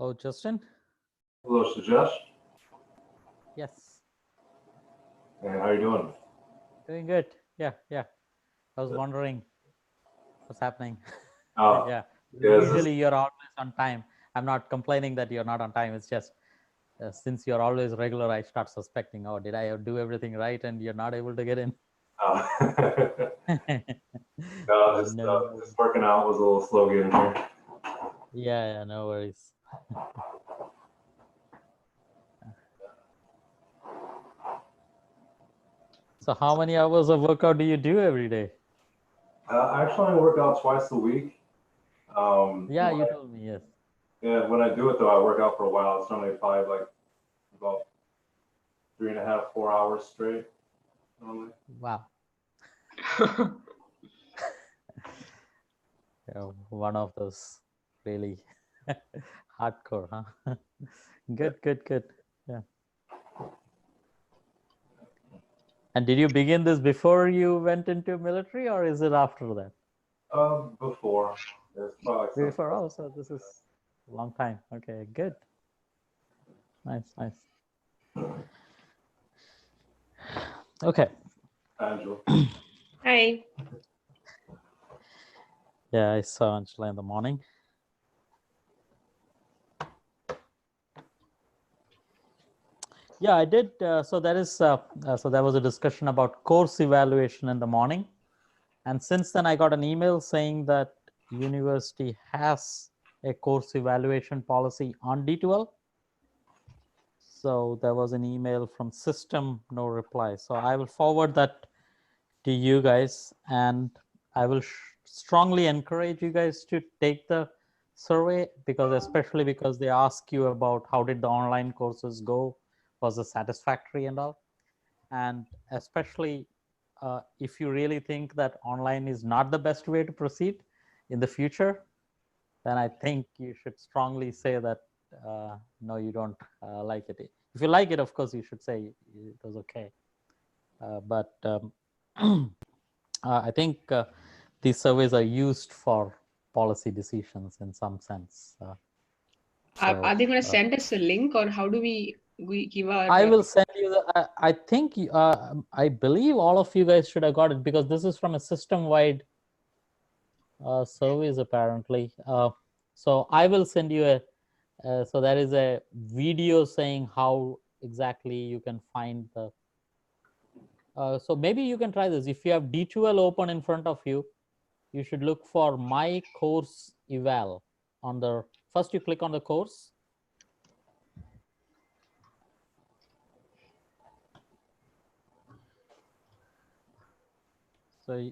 Oh, Justin? Hello, Sujesh. Yes. Hey, how are you doing? Doing good. Yeah. I was wondering what's happening. Oh, Yeah. yes. Usually you're always on time. I'm not complaining that you're not on time. It's just since you're always regular, I start suspecting, oh, did I do everything right and you're not able to get in? Oh. No, No. just working out, was a little slow getting here. Yeah, no worries. So how many hours of workout do you do every day? I actually work out twice a week. Yeah, you told me, yes. Yeah, when I do it though, I work out for a while. It's normally probably like about 3.5, 4 hours straight. Normally. Wow. Yeah, one of those really hardcore, huh? Good. Yeah. And did you begin this before you went into military, or is it after that? Before. It's probably like Before. Oh, so this is a long time. Okay, good. Nice. Okay. Angela. Hi. Yeah, I saw Angela in the morning. Yeah, I did. So there was a discussion about course evaluation in the morning, and since then I got an email saying that university has a course evaluation policy on D2L. So there was an email from system, no reply. So I will forward that to you guys, and I will strongly encourage you guys to take the survey, because especially because they ask you about how did the online courses go, was it satisfactory and all. And especially if you really think that online is not the best way to proceed in the future, then I think you should strongly say that no, you don't like it. If you like it, of course, you should say it was okay. But I think these surveys are used for policy decisions in some sense. Are they going to send us a link, or how do we give our? I will send you the. I think I believe all of you guys should have got it, because this is from a system-wide surveys apparently. So I will send you a. So there is a video saying how exactly you can find the. So maybe you can try this. If you have D2L open in front of you, you should look for my course eval on the. First you click on the course. So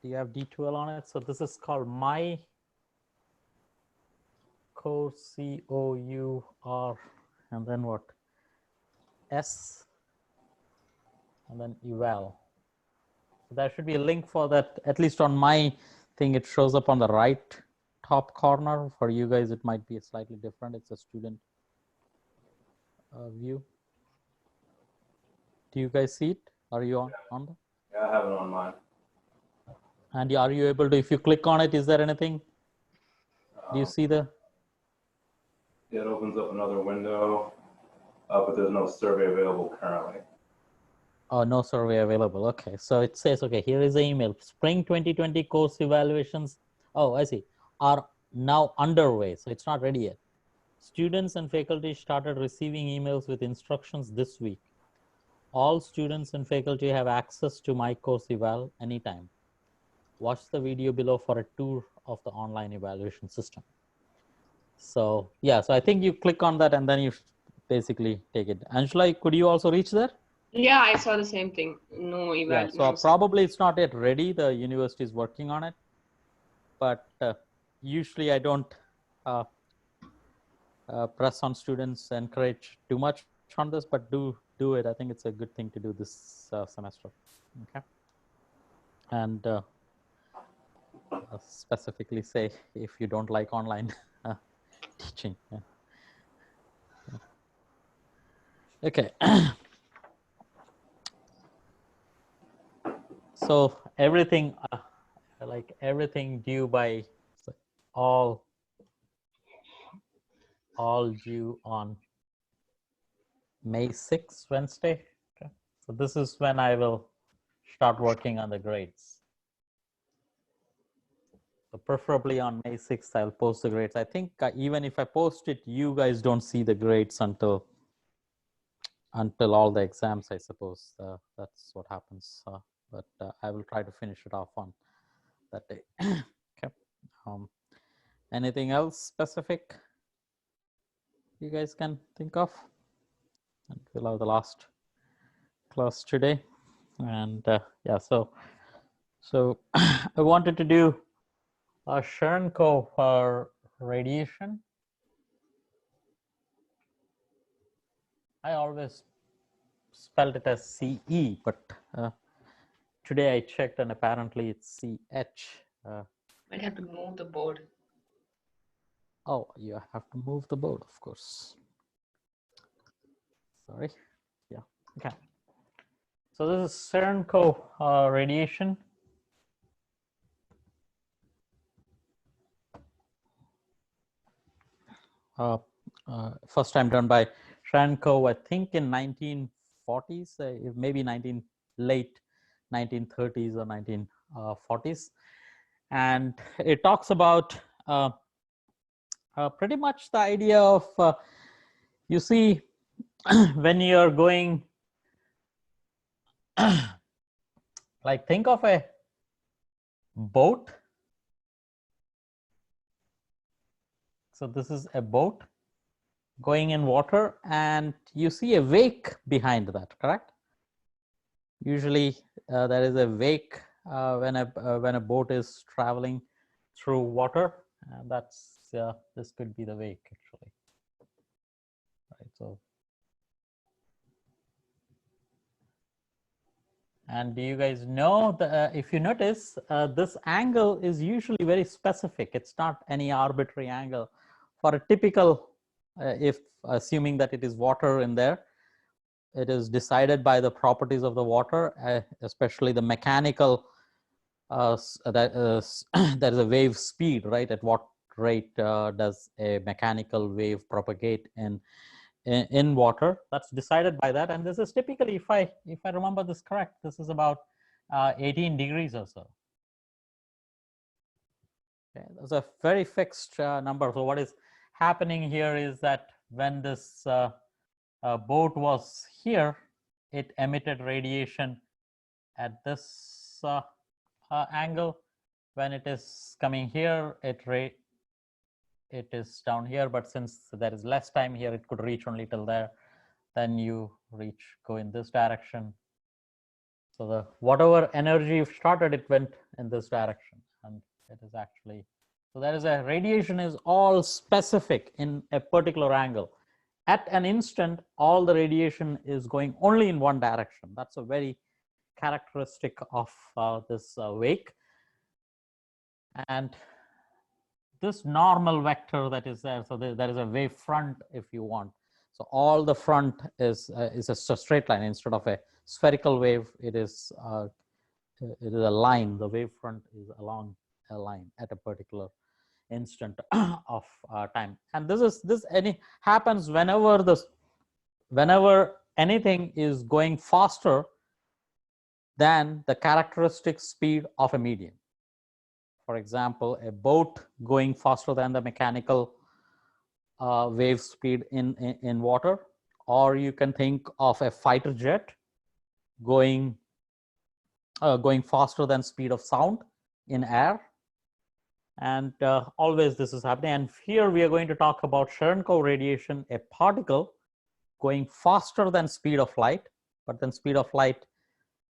you have D2L on it. So this is called my course, COUR, and then what? S, and then eval. So there should be a link for that. At least on my thing, it shows up on the right top corner. For you guys, it might be slightly different. It's a student view. Do you guys see it? Are you on that? Yeah, I have it on mine. And are you able to, if you click on it, is there anything? Do you see the? It opens up another window, but there's no survey available currently. Oh, no survey available. Okay, so it says, okay, here is the email. Spring 2020 course evaluations. Oh, I see. Are now underway. So it's not ready yet. Students and faculty started receiving emails with instructions this week. All students and faculty have access to my course eval anytime. Watch the video below for a tour of the online evaluation system. So yeah, so I think you click on that and then you basically take it. Angela, could you also reach there? Yeah, I saw the same thing. No eval. Yeah, so probably it's not yet ready. The university is working on it, but usually I don't press on students, encourage too much on this, but do it. I think it's a good thing to do this semester. Okay, and specifically say if you don't like online teaching. Yeah. Okay. So everything, like everything due by all all due on May 6th, Wednesday. Okay. So this is when I will start working on the grades. So preferably on May 6th, I'll post the grades. I think even if I post it, you guys don't see the grades until all the exams, I suppose. That's what happens. But I will try to finish it off on that day. Okay. Anything else specific you guys can think of? And we'll have the last class today. And yeah, so I wanted to do a Cherenkov radiation. I always spelled it as CE, but today I checked and apparently it's CH. Might have to move the board. Oh, you have to move the board, of course. Sorry. Yeah. Okay. So this is Cherenkov radiation. First time done by Cherenkov, I think in 1940s, maybe late 1930s or 1940s. And it talks about pretty much the idea of, you see, when you're going, like think of a boat. So this is a boat going in water and you see a wake behind that, correct? Usually there is a wake when a boat is traveling through water. That's this could be the wake actually. Right, so. And do you guys know, if you notice, this angle is usually very specific. It's not any arbitrary angle. For a typical, if assuming that it is water in there, it is decided by the properties of the water, especially the mechanical, there is a wave speed, right? At what rate does a mechanical wave propagate in water? That's decided by that. And this is typically, if I remember this correct, this is about 18 degrees or so. Okay, that's a very fixed number. So what is happening here is that when this boat was here, it emitted radiation at this angle. When it is coming here, it is down here, but since there is less time here, it could reach only till there. Then you go in this direction. So the whatever energy you've started, it went in this direction, and it is actually, so there is a radiation is all specific in a particular angle. At an instant, all the radiation is going only in one direction. That's a very characteristic of this wake. And this normal vector that is there, so there is a wave front if you want. So all the front is a straight line. Instead of a spherical wave, it is a line. The wave front is along a line at a particular instant of time. And this happens whenever anything is going faster than the characteristic speed of a medium. For example, a boat going faster than the mechanical wave speed in water, or you can think of a fighter jet going faster than speed of sound in air. And always this is happening. And here we are going to talk about Cherenkov radiation, a particle going faster than speed of light, but then speed of light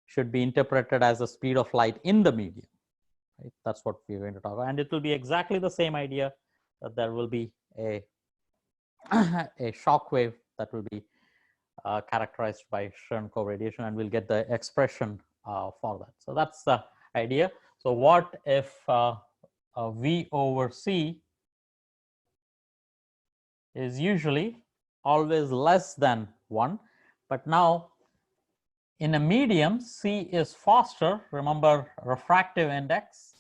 should be interpreted as the speed of light in the medium. Right? That's what we're going to talk about. And it will be exactly the same idea, that there will be a shock wave that will be characterized by Cherenkov radiation, and we'll get the expression for that. So that's the idea. So what if V over C is usually always less than 1, but now in a medium, C is faster. Remember, refractive index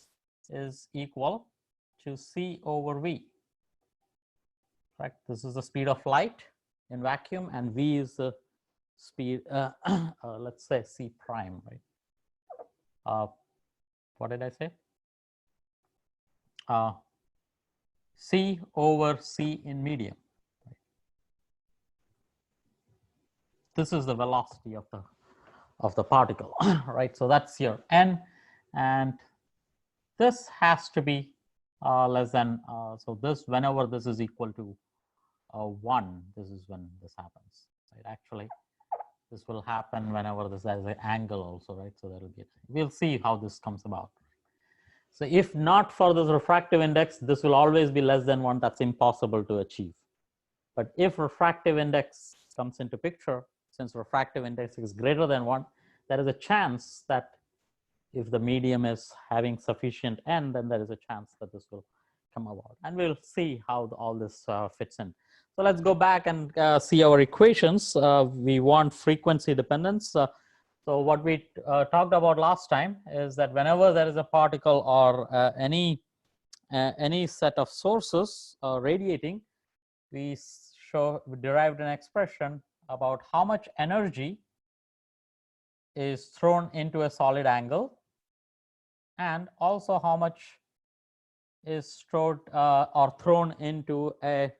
is equal to C over V. correct? This is the speed of light in vacuum, and v is the speed, let's say c prime, right? What did I say? C over c in medium. Right? This is the velocity of the particle, right? So that's your n, and this has to be less than, so this, whenever this is equal to 1, this is when this happens, right? Actually, this will happen whenever this has an angle also, right? So that will be, we'll see how this comes about. So if not for this refractive index, this will always be less than 1. That's impossible to achieve. But if refractive index comes into picture, since refractive index is greater than 1, there is a chance that if the medium is having sufficient n, then there is a chance that this will come about. And we'll see how all this fits in. So let's go back and see our equations. We want frequency dependence. So what we talked about last time is that whenever there is a particle or any set of sources radiating, we derived an expression about how much energy is thrown into a solid angle, and also how much is stored or thrown into a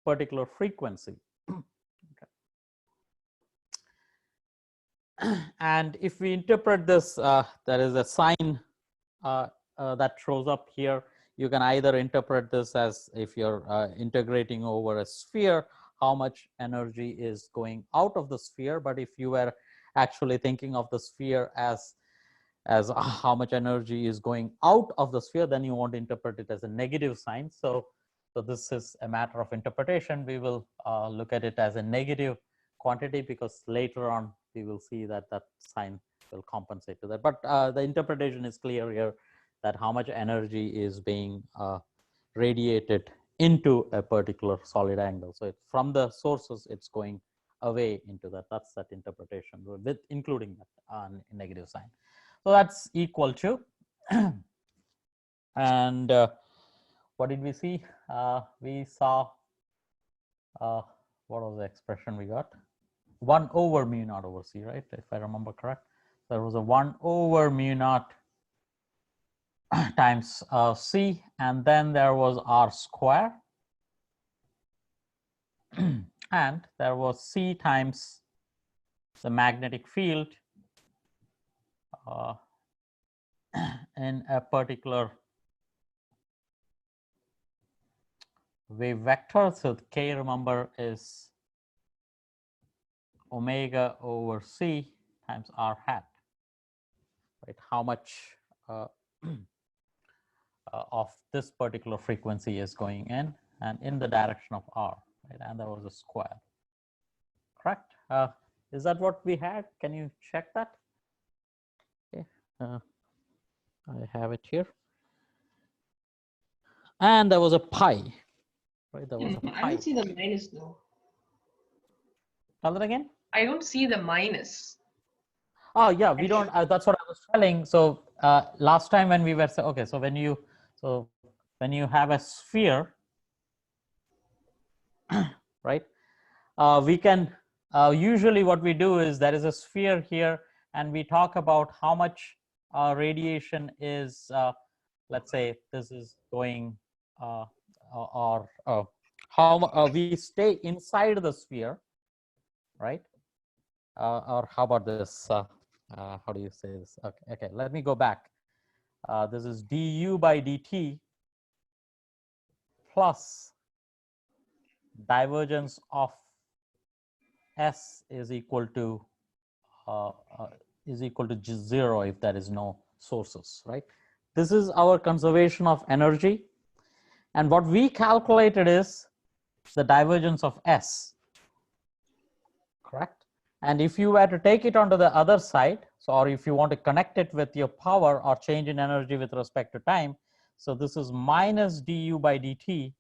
particular frequency. Okay. And if we interpret this, there is a sign that shows up here. You can either interpret this as, if you're integrating over a sphere, how much energy is going out of the sphere. But if you were actually thinking of the sphere as how much energy is going out of the sphere, then you want to interpret it as a negative sign. So this is a matter of interpretation. We will look at it as a negative quantity, because later on we will see that that sign will compensate to that. But the interpretation is clear here, that how much energy is being radiated into a particular solid angle. So from the sources, it's going away into that. That's that interpretation, with including that negative sign. So that's equal to, and what did we see? We saw, what was the expression we got? 1 over mu naught over c, right? If I remember correct. There was a 1 over mu naught times c, and then there was r square, and there was c times the magnetic field in a particular wave vector. So k, remember, is omega over c times r hat, right? How much of this particular frequency is going in and in the direction of r, right? And there was a square, correct? Is that what we had? Can you check that? Okay, I have it here. And there was a pi, right? There was a pi. I don't see the minus though. Tell that again. I don't see the minus. Oh yeah, we don't. That's what I was telling. So last time when we were, okay, so when you have a sphere, right? We can usually what we do is there is a sphere here, and we talk about how much radiation is. Let's say this is going, or how we stay inside the sphere, right? Or how about this? How do you say this? Okay, let me go back. This is du by dt plus divergence of S is equal to 0 if there is no sources, right? This is our conservation of energy, and what we calculated is the divergence of S, correct? And if you were to take it onto the other side, so, or if you want to connect it with your power or change in energy with respect to time, so this is minus du by dt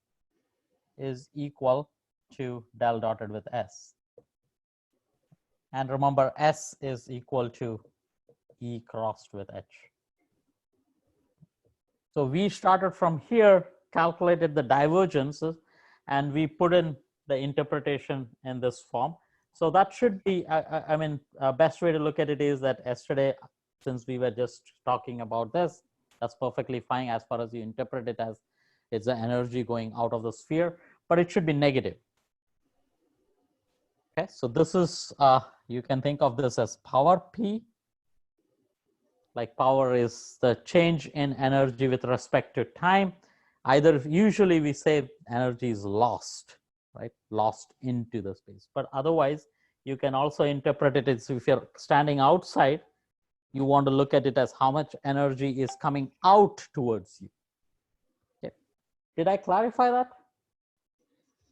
is equal to del dotted with S. And remember, S is equal to E crossed with H. So we started from here, calculated the divergences, and we put in the interpretation in this form. So that should be, I mean, best way to look at it is that yesterday, since we were just talking about this, that's perfectly fine as far as you interpret it as it's the energy going out of the sphere, but it should be negative. Okay, so this is, you can think of this as power P. Like power is the change in energy with respect to time. Either usually we say energy is lost, right? Lost into the space. But otherwise, you can also interpret it as if you're standing outside, you want to look at it as how much energy is coming out towards you. Okay. Did I clarify that?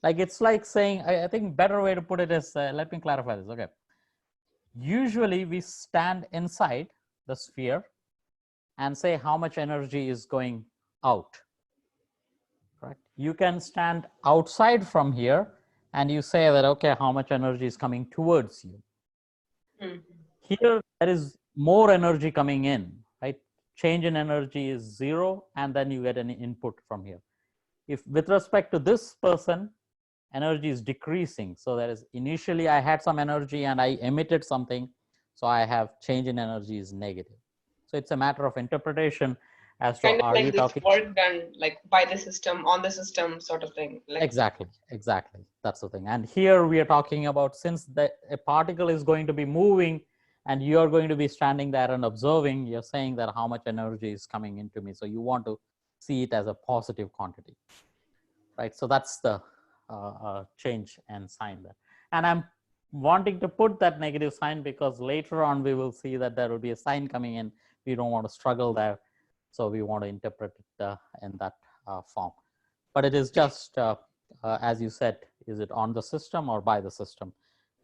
Like it's like saying, I think better way to put it is, let me clarify this. Okay. Usually we stand inside the sphere and say how much energy is going out. Right? You can stand outside from here and you say that, okay, how much energy is coming towards you. Mm-hmm. Here, there is more energy coming in, right? Change in energy is 0, and then you get an input from here. If with respect to this person, energy is decreasing. So there is initially I had some energy and I emitted something. So I have change in energy is negative. So it's a matter of interpretation as to kind of are like you this talking work done like by the system, on the system sort of thing. Like exactly. That's the thing. And here we are talking about, since a particle is going to be moving and you're going to be standing there and observing, you're saying that how much energy is coming into me. So you want to see it as a positive quantity, right? So that's the change and sign there. And I'm wanting to put that negative sign because later on we will see that there will be a sign coming in. We don't want to struggle there. So we want to interpret it in that form. But it is just, as you said, is it on the system or by the system?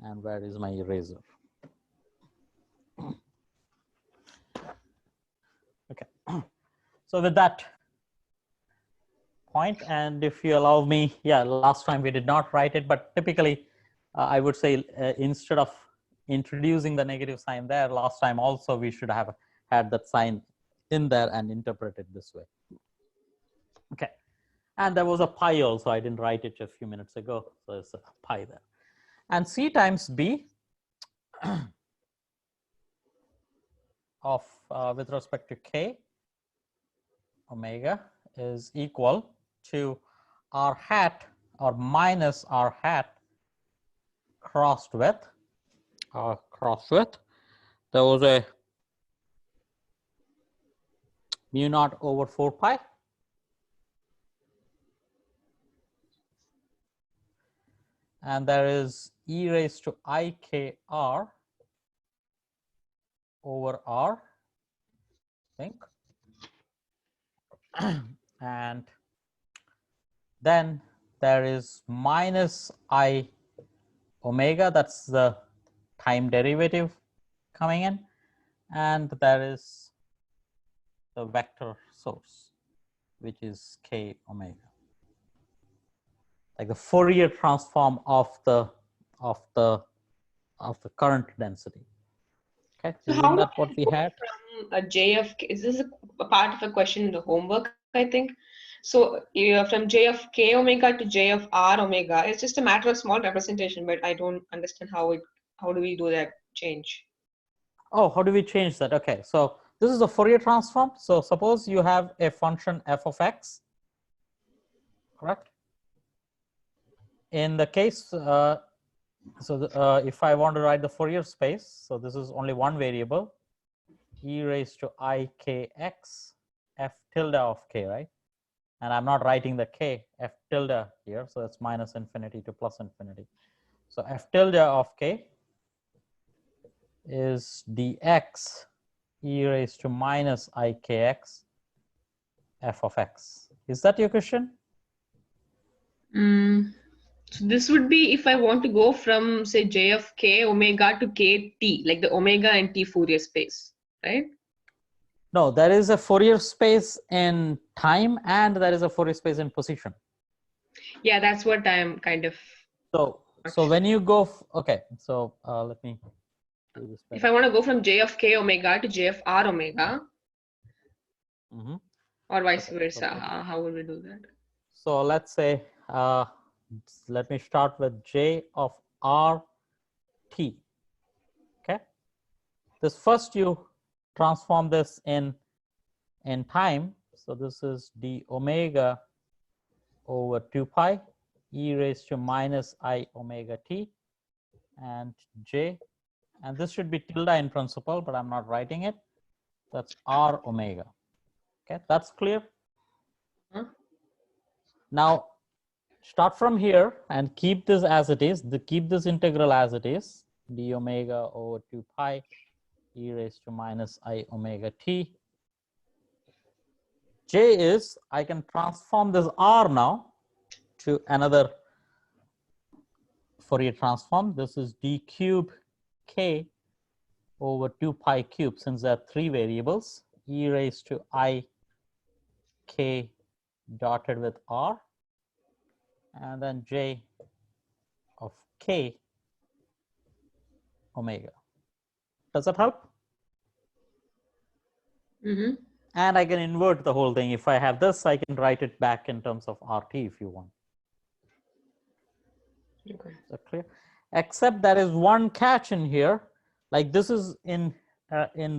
And where is my eraser? Okay. So with that point, and if you allow me, yeah, last time we did not write it, but typically I would say instead of introducing the negative sign there, last time also we should have had that sign in there and interpret it this way. Okay. And there was a pi also. I didn't write it a few minutes ago. So it's a pi there. And C times B of with respect to K omega is equal to R hat or minus R hat crossed with there was a mu naught over 4 pi. And there is e raised to IKR over R, I think. And then there is minus I omega, that's the time derivative coming in. And there is the vector source, which is K omega. Like the Fourier transform of the current density. Okay, so isn't that what we had? From a J of K, is this a part of a question in the homework, I think? So from J of K omega to J of R omega, it's just a matter of small representation, but I don't understand how do we do that change? Oh, how do we change that? Okay, so this is a Fourier transform. So suppose you have a function f of x, correct? In the case, if I want to write the Fourier space, so this is only one variable, e raised to ikx f tilde of k, right? And I'm not writing the k, f tilde here, so it's minus infinity to plus infinity. So f tilde of k is dx e raised to minus ikx f of x. Is that your question? So this would be if I want to go from, say, J of K omega to KT, like the omega and T Fourier space, right? No, there is a Fourier space in time and there is a Fourier space in position. Yeah, that's what I'm kind of. So when you go, okay, so let me do this better. If I want to go from J of K omega to J of R omega, or vice versa, how would we do that? So let's say let me start with J of R T. Okay. This first you transform this in time. So this is d omega over 2 pi e raised to minus I omega t and j. And this should be tilde in principle, but I'm not writing it. That's R omega. Okay, that's clear. Now start from here and keep this as it is. Keep this integral as it is. D omega over 2 pi e raised to minus I omega t. J is, I can transform this R now to another Fourier transform. This is d cube k over 2 pi cube, since there are 3 variables, e raised to I k dotted with R, and then j of k omega. Does that help? Mm-hmm. And I can invert the whole thing. If I have this, I can write it back in terms of RT if you want. Okay. Is that clear? Except there is one catch in here. Like this is in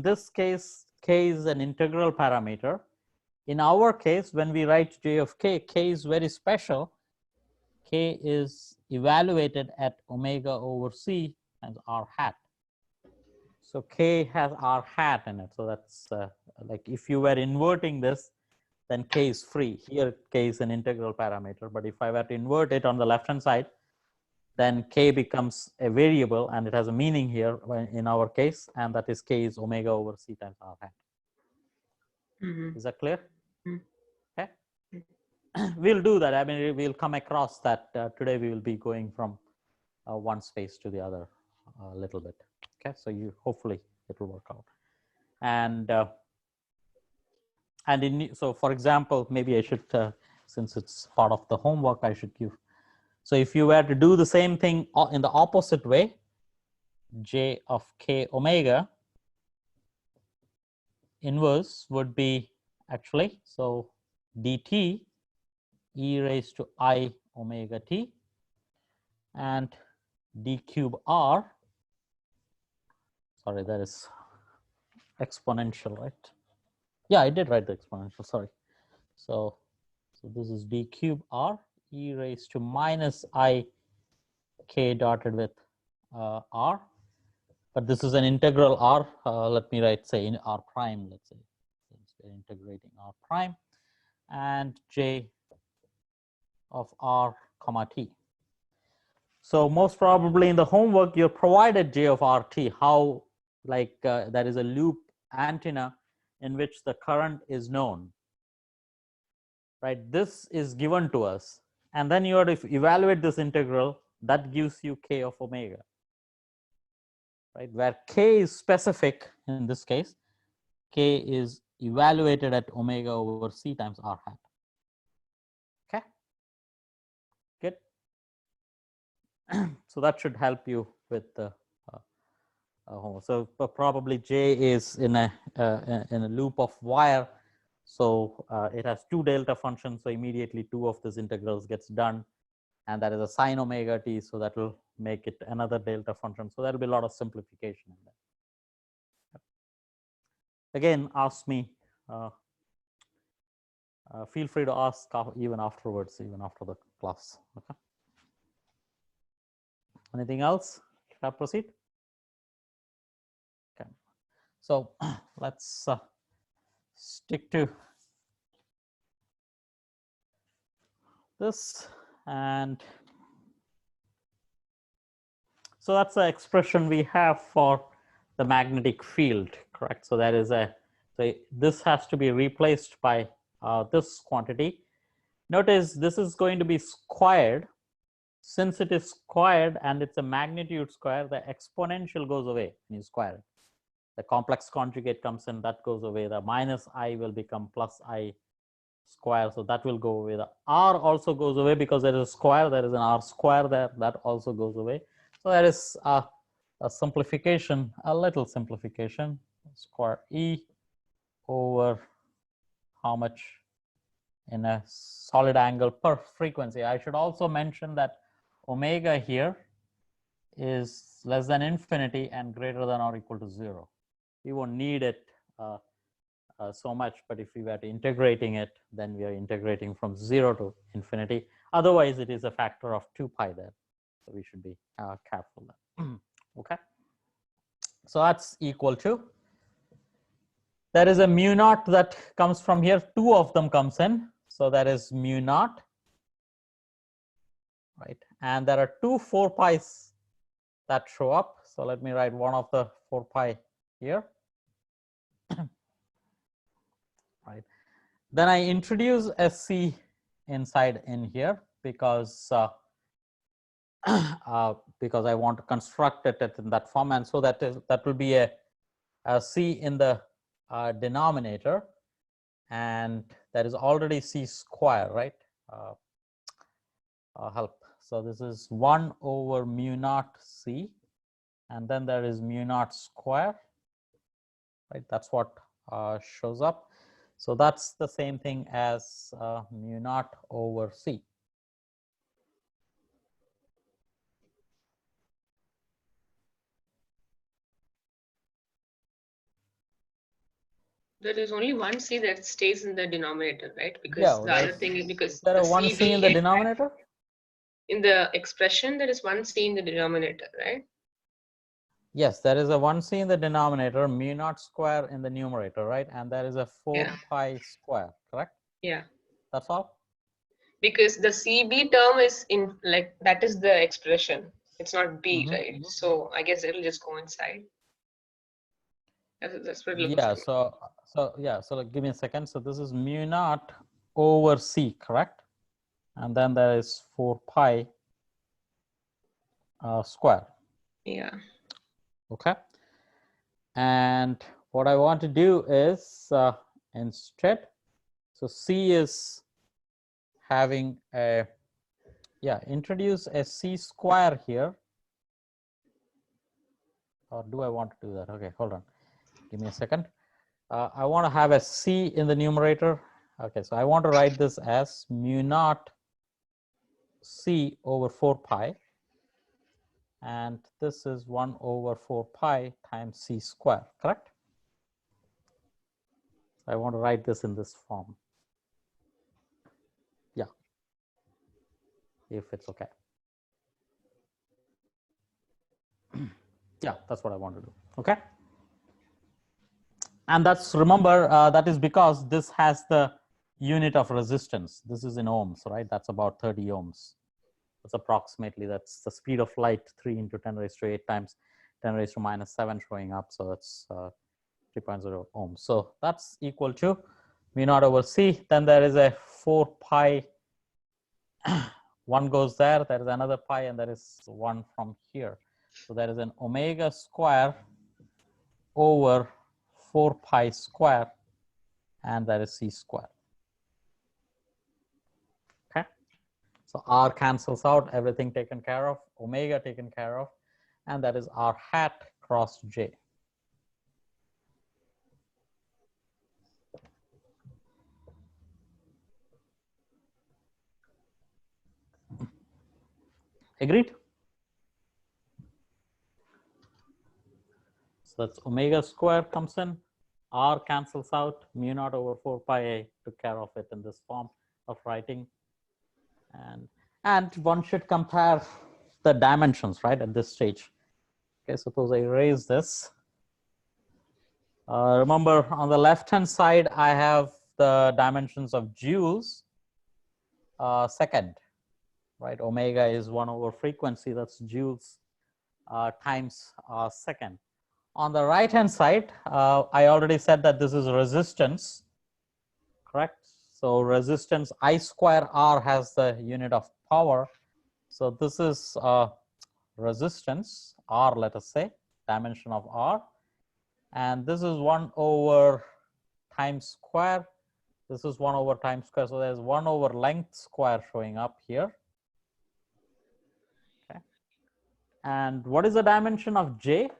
this case, k is an integral parameter. In our case, when we write j of k, k is very special. K is evaluated at omega over c times r hat. So k has r hat in it. So that's like if you were inverting this, then k is free. Here k is an integral parameter. But if I were to invert it on the left hand side, then k becomes a variable and it has a meaning here in our case, and that is k is omega over c times r hat. Mm-hmm. Is that clear? Mm. Okay. We'll do that. I mean, we'll come across that today. We will be going from one space to the other a little bit. Okay, so you hopefully it will work out. And so for example, maybe I should, since it's part of the homework, I should give. So if you were to do the same thing in the opposite way, j of k omega inverse would be actually, so dt e raised to I omega t and d cube r, sorry, that is exponential, right? Yeah, I did write the exponential, sorry. So this is d cube r e raised to minus I k dotted with r, but this is an integral r. Let me write, say, in r prime, let's say, since we're integrating r prime, and j of r comma t. So most probably in the homework, you're provided j of rt, how like there is a loop antenna in which the current is known, right? This is given to us. And then you have to evaluate this integral, that gives you k of omega, right? Where k is specific in this case, k is evaluated at omega over c times r hat. Okay, good. So that should help you with the homework. So probably j is in a loop of wire. So it has 2 delta functions. So immediately 2 of these integrals gets done. And that is a sine omega t. So that will make it another delta function. So there will be a lot of simplification in that. Again, ask me. Feel free to ask even afterwards, even after the class. Okay. Anything else? Shall I proceed? Okay. So let's stick to this, and so that's the expression we have for the magnetic field, correct? So that is so this has to be replaced by this quantity. Notice this is going to be squared. Since it is squared and it's a magnitude square, the exponential goes away when you square it. The complex conjugate comes in, that goes away. The minus I will become plus I square, so that will go away. The r also goes away because there is a square, there is an r square there, that also goes away. So there is a simplification, a little simplification, square e over how much in a solid angle per frequency. I should also mention that omega here is less than infinity and greater than or equal to 0. We won't need it so much, but if we were integrating it, then we are integrating from 0 to infinity. Otherwise, it is a factor of 2 pi there. So we should be careful there. Okay. So that's equal to, there is a mu naught that comes from here. 2 of them comes in. So that is mu naught, right? And there are 2 4 pi's that show up. So let me write one of the 4 pi here. Right. Then I introduce a c inside in here because because I want to construct it in that form, and so that will be a c in the denominator, and that is already c square, right? Help. So this is 1 over mu naught c, and then there is mu naught square, right? That's what shows up. So that's the same thing as mu naught over c. There is only one c that stays in the denominator, right? Because Yeah, the other thing is because there the are 1 c in the denominator. In the expression, there is one c in the denominator, right? Yes, there is a 1 c in the denominator, mu naught square in the numerator, right? And there is a 4 pi square, correct? Yeah. That's all? Because the CB term is in, like, that is the expression. It's not B, right? So I guess it'll just go inside. That's what it looks Yeah, like. so like, give me a second. So this is mu naught over c, correct? And then there is 4 pi square. Yeah. Okay. And what I want to do is instead, so c is having a, introduce a c square here. Or do I want to do that? Okay, hold on. Give me a second. I want to have a c in the numerator. Okay, so I want to write this as mu naught c over 4 pi. And this is 1 over 4 pi times c square, correct? I want to write this in this form. Yeah, if it's okay. Yeah, that's what I want to do. Okay. And that's, remember, that is because this has the unit of resistance. This is in ohms, right? That's about 30 ohms. That's approximately, that's the speed of light, 3 into 10 raised to 8 times 10 raised to minus 7 showing up. So that's 3.0 ohms. So that's equal to mu naught over c. Then there is a 4 pi. One goes there. There is another pi, and there is one from here. So there is an omega square over 4 pi square, and that is c square. Okay. So r cancels out, everything taken care of, omega taken care of, and that is r hat cross j. Agreed? So that's omega square comes in, r cancels out, mu naught over 4 pi a, took care of it in this form of writing. And one should compare the dimensions, right, at this stage. Okay, suppose I erase this. Remember, on the left-hand side, I have the dimensions of joules second, right? Omega is 1 over frequency, that's joules times second. On the right-hand side, I already said that this is resistance, correct? So resistance I square R has the unit of power. So this is resistance R, let us say, dimension of R. And this is 1 over time square. This is 1 over time square. So there's 1 over length square showing up here. Okay. And what is the dimension of J?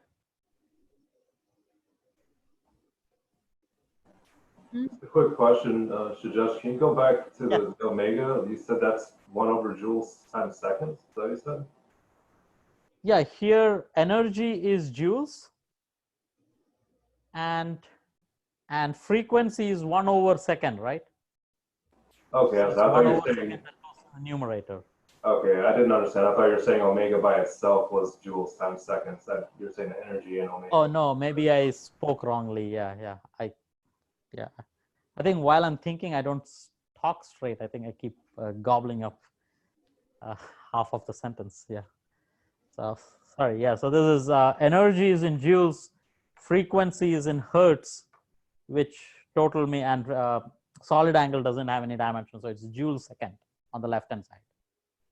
Just a quick question, Shajesh, can you go back to Yeah. the omega? You said that's 1/joules times seconds. Is that what you said? Yeah, here energy is joules and frequency is 1/second, right? Okay, So so it's I thought you were 1/second saying. that goes in the numerator. Okay, I didn't understand. I thought you were saying omega by itself was joules times seconds. That you're saying the energy in omega. Oh no, maybe I spoke wrongly. Yeah. I think while I'm thinking, I don't talk straight. I think I keep gobbling up half of the sentence. Yeah. So sorry. Yeah. So this is energy is in joules, frequency is in hertz, which total me and solid angle doesn't have any dimension, so it's joule second on the left hand side,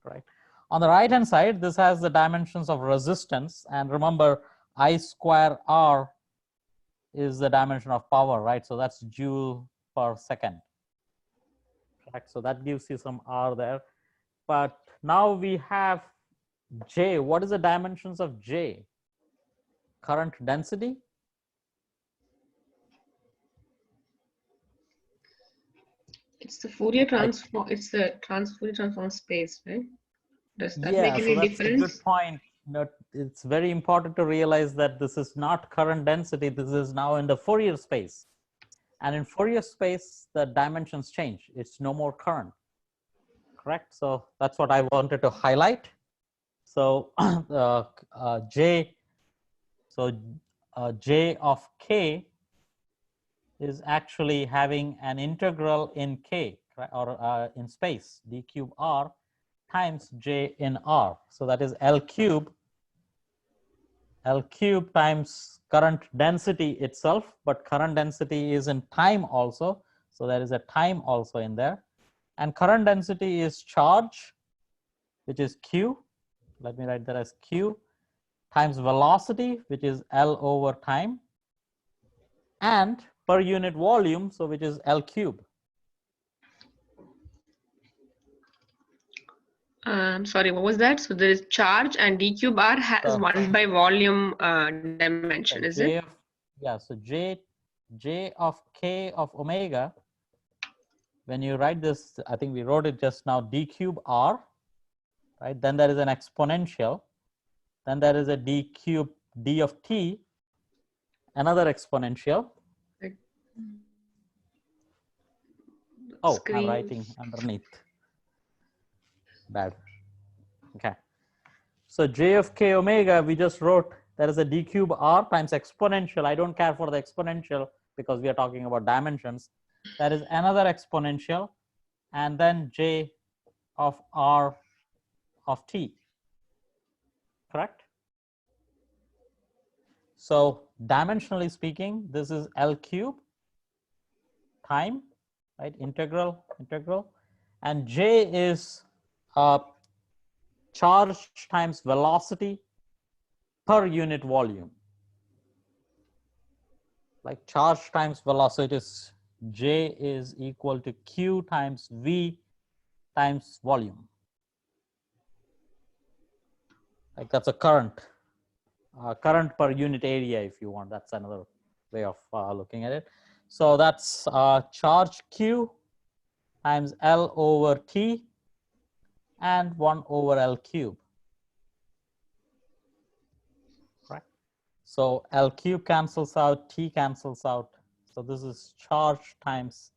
right? On the right hand side, this has the dimensions of resistance, and remember, I square R is the dimension of power, right? So that's joule per second, correct? So that gives you some R there. But now we have J. What is the dimensions of J? Current density? It's the Fourier transform. It's the Fourier transform space, right? Does that make Yeah, so any that's a good difference? point. No, it's very important to realize that this is not current density. This is now in the Fourier space. And in Fourier space, the dimensions change. It's no more current, correct? So that's what I wanted to highlight. So J of K is actually having an integral in K, right? Or in space, d cube R times J in R. So that is L cube times current density itself, but current density is in time also. So there is a time also in there. And current density is charge, which is Q. Let me write that as Q times velocity, which is L over time, and per unit volume, so which is L cube. Sorry, what was that? So there is charge and d cube R has So, 1 by volume dimension, is it? So J of K of omega, when you write this, I think we wrote it just now, d cube R, right? Then there is an exponential. Then there is a d cube d of t, another exponential. Like, Oh, screen. I'm writing underneath. Bad. Okay. So J of K omega, we just wrote there is a d cube R times exponential. I don't care for the exponential because we are talking about dimensions. There is another exponential, and then J of R of t, correct? So dimensionally speaking, this is L cube time, right? Integral, and J is charge times velocity per unit volume. Like charge times velocity is J is equal to Q times V times volume. Like that's a current per unit area, if you want. That's another way of looking at it. So that's charge Q times L over T and 1 over L cube. Right? So L cube cancels out, T cancels out. So this is charge times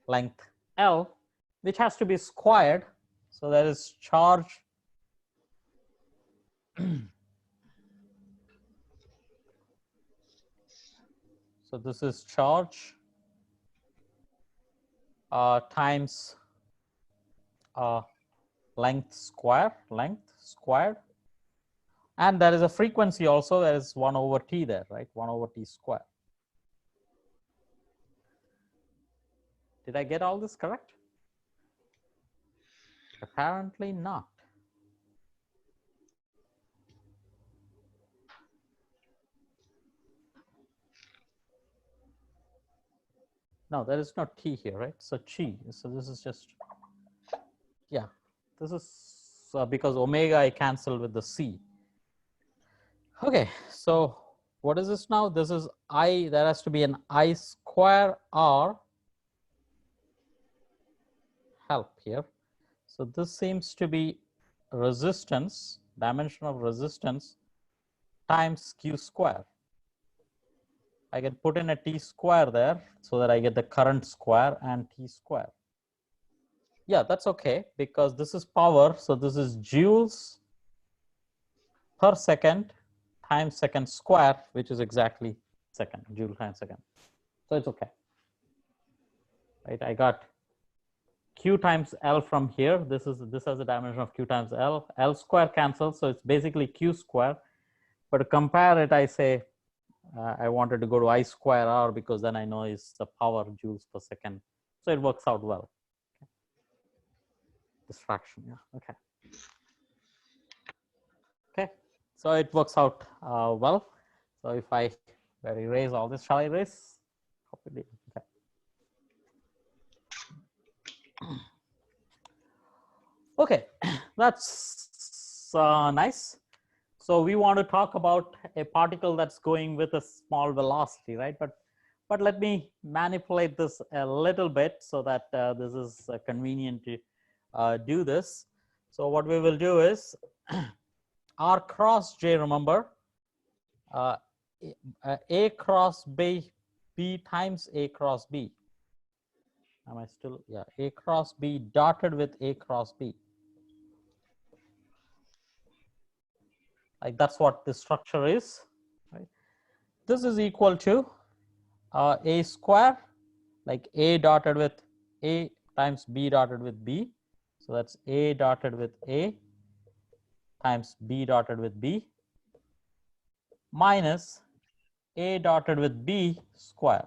length L, which has to be squared. So that is charge so this is charge times length squared, and there is a frequency also. There is 1 over T there, right? 1 over T squared. Did I get all this correct? Apparently not. No, there is no T here, right? So chi. So this is just, yeah, this is because omega I cancel with the C. Okay, so what is this now? This is I, there has to be an I squared square R, help here. So this seems to be resistance, dimension of resistance times Q square. I can put in a T square there so that I get the current square and T square. Yeah, that's okay because this is power. So this is joules per second times second square, which is exactly second, joule times second. So it's okay. Right, I got Q times L from here. This has a dimension of Q times L. L square cancels, so it's basically Q square. But to compare it, I say I wanted to go to I square R because then I know it's the power joules per second. So it works out well. This fraction, yeah, okay. Okay, so it works out well. So if I erase all this, shall I erase? Okay. Okay, that's nice. So we want to talk about a particle that's going with a small velocity, right? But let me manipulate this a little bit so that this is convenient to do this. So what we will do is R cross J, remember, A cross B times A cross B. Am I still, yeah, A cross B dotted with A cross B. Like that's what the structure is, right? This is equal to A square, like A dotted with A times B dotted with B. So that's A dotted with A times B dotted with B minus A dotted with B square.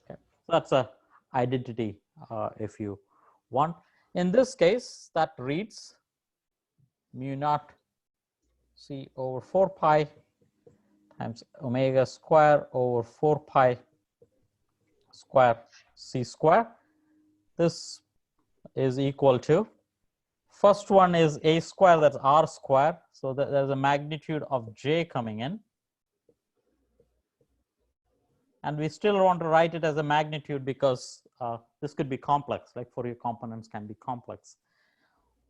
Okay. So that's a identity if you want. In this case, that reads mu naught C over 4 pi times omega square over 4 pi square C square. This is equal to, first one is A square, that's R square. So there's a magnitude of J coming in. And we still want to write it as a magnitude because this could be complex, like Fourier components can be complex.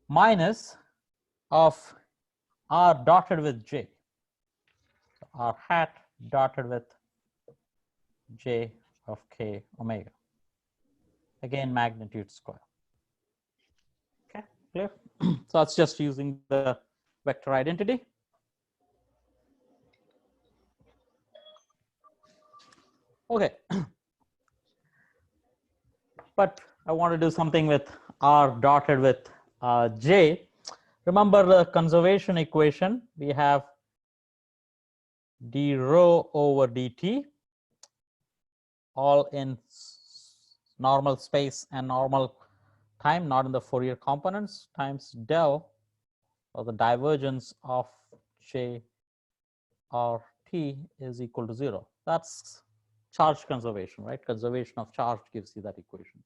Minus of R dotted with J. So R hat dotted with J of K omega. Again, magnitude square. Okay, clear? So that's just using the vector identity. Okay. But I want to do something with R dotted with J. Remember the conservation equation, we have d rho over dt, all in normal space and normal time, not in the Fourier components, times del, or the divergence of J or T is equal to 0. That's charge conservation, right? Conservation of charge gives you that equation.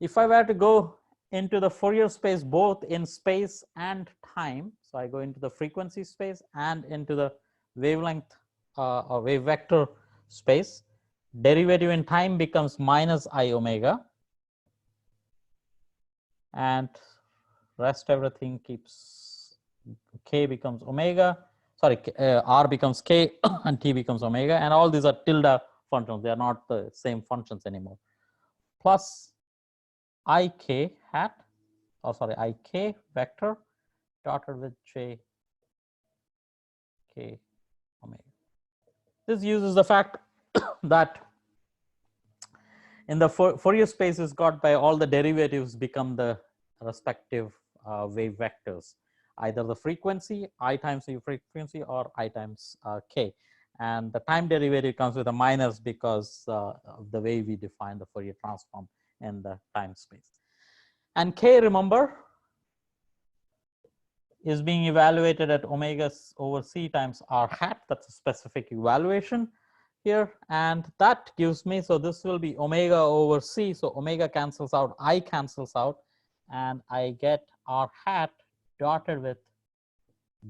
If I were to go into the Fourier space, both in space and time, so I go into the frequency space and into the wavelength or wave vector space, derivative in time becomes minus I omega, and rest everything keeps, K becomes omega, sorry, R becomes K and T becomes omega, and all these are tilde functions. They are not the same functions anymore. Plus IK hat, or sorry, IK vector dotted with J K omega. This uses the fact that in the Fourier space is got by all the derivatives become the respective wave vectors, either the frequency, I times the frequency, or I times K. And the time derivative comes with a minus because of the way we define the Fourier transform in the time space. And K, remember, is being evaluated at omega over C times R hat. That's a specific evaluation here. And that gives me, so this will be omega over C. So omega cancels out, I cancels out, and I get R hat dotted with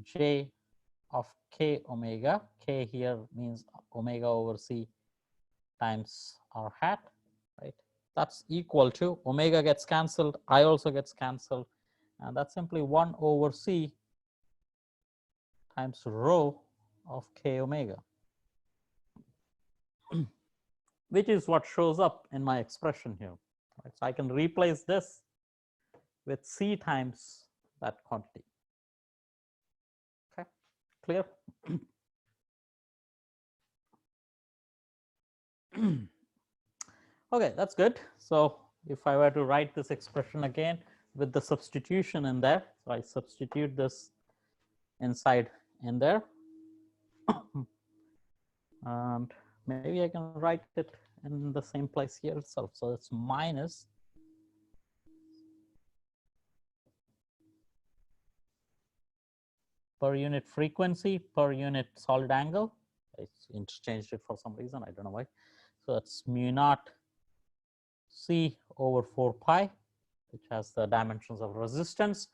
J of k omega. K here means omega over c times r hat, right? That's equal to, omega gets cancelled, I also gets cancelled, and that's simply 1 over c times rho of k omega, which is what shows up in my expression here. Right? So I can replace this with c times that quantity. Okay, clear? Okay, that's good. So if I were to write this expression again with the substitution in there, so I substitute this inside in there, and maybe I can write it in the same place here itself. So it's minus per unit frequency per unit solid angle. I interchanged it for some reason, I don't know why. So that's mu naught c over 4 pi, which has the dimensions of resistance,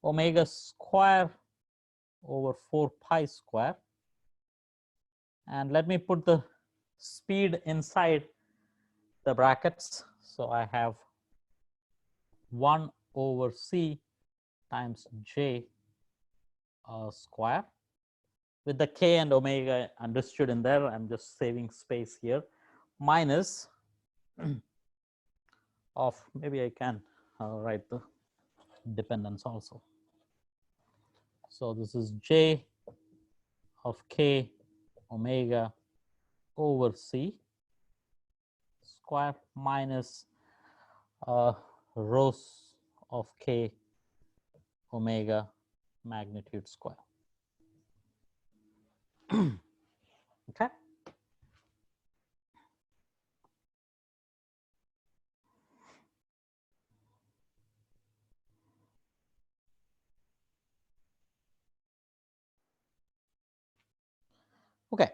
omega square over 4 pi square. And let me put the speed inside the brackets. So I have 1 over c times j square. With the k and omega understood in there, I'm just saving space here, minus of, maybe I can write the dependence also. So this is j of k omega over c square minus rho of k omega magnitude square. Okay. Okay.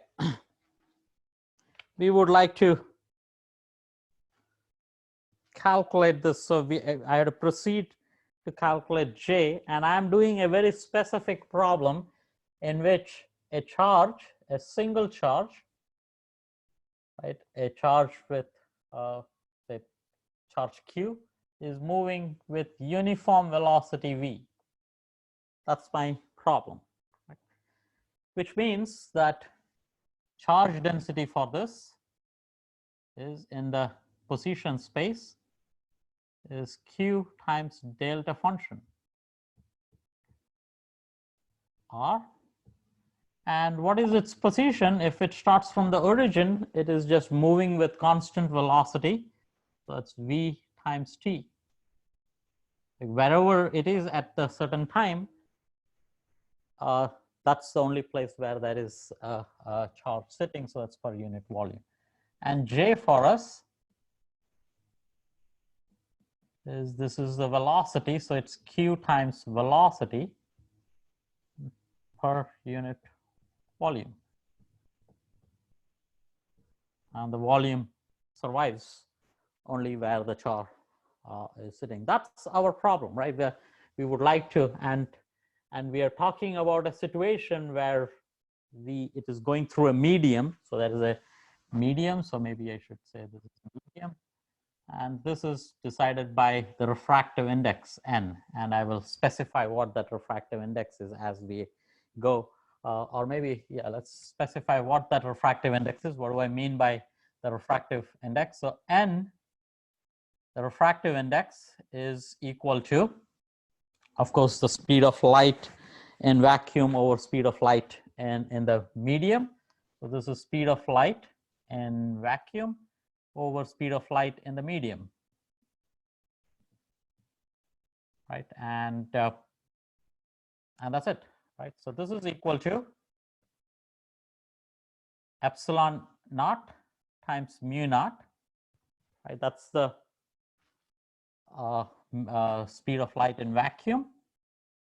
We would like to calculate this. So I had to proceed to calculate J, and I'm doing a very specific problem in which a charge, a single charge, right, a charge with say charge Q is moving with uniform velocity V. That's my problem, right? Which means that charge density for this is in the position space is Q times delta function R. And what is its position? If it starts from the origin, it is just moving with constant velocity. So it's V times T. Like wherever it is at a certain time, that's the only place where there is a charge sitting. So it's per unit volume. And J for us is, this is the velocity. So it's Q times velocity per unit volume. And the volume survives only where the charge is sitting. That's our problem, right? We would like to, and we are talking about a situation where it is going through a medium. So there is a medium. So maybe I should say this is a medium. And this is decided by the refractive index N. And I will specify what that refractive index is as we go. Or maybe, yeah, let's specify what that refractive index is. What do I mean by the refractive index? So N, the refractive index, is equal to, of course, the speed of light in vacuum over speed of light in the medium. So this is speed of light in vacuum over speed of light in the medium, right? And that's it, right? So this is equal to epsilon naught times mu naught, right? That's the speed of light in vacuum,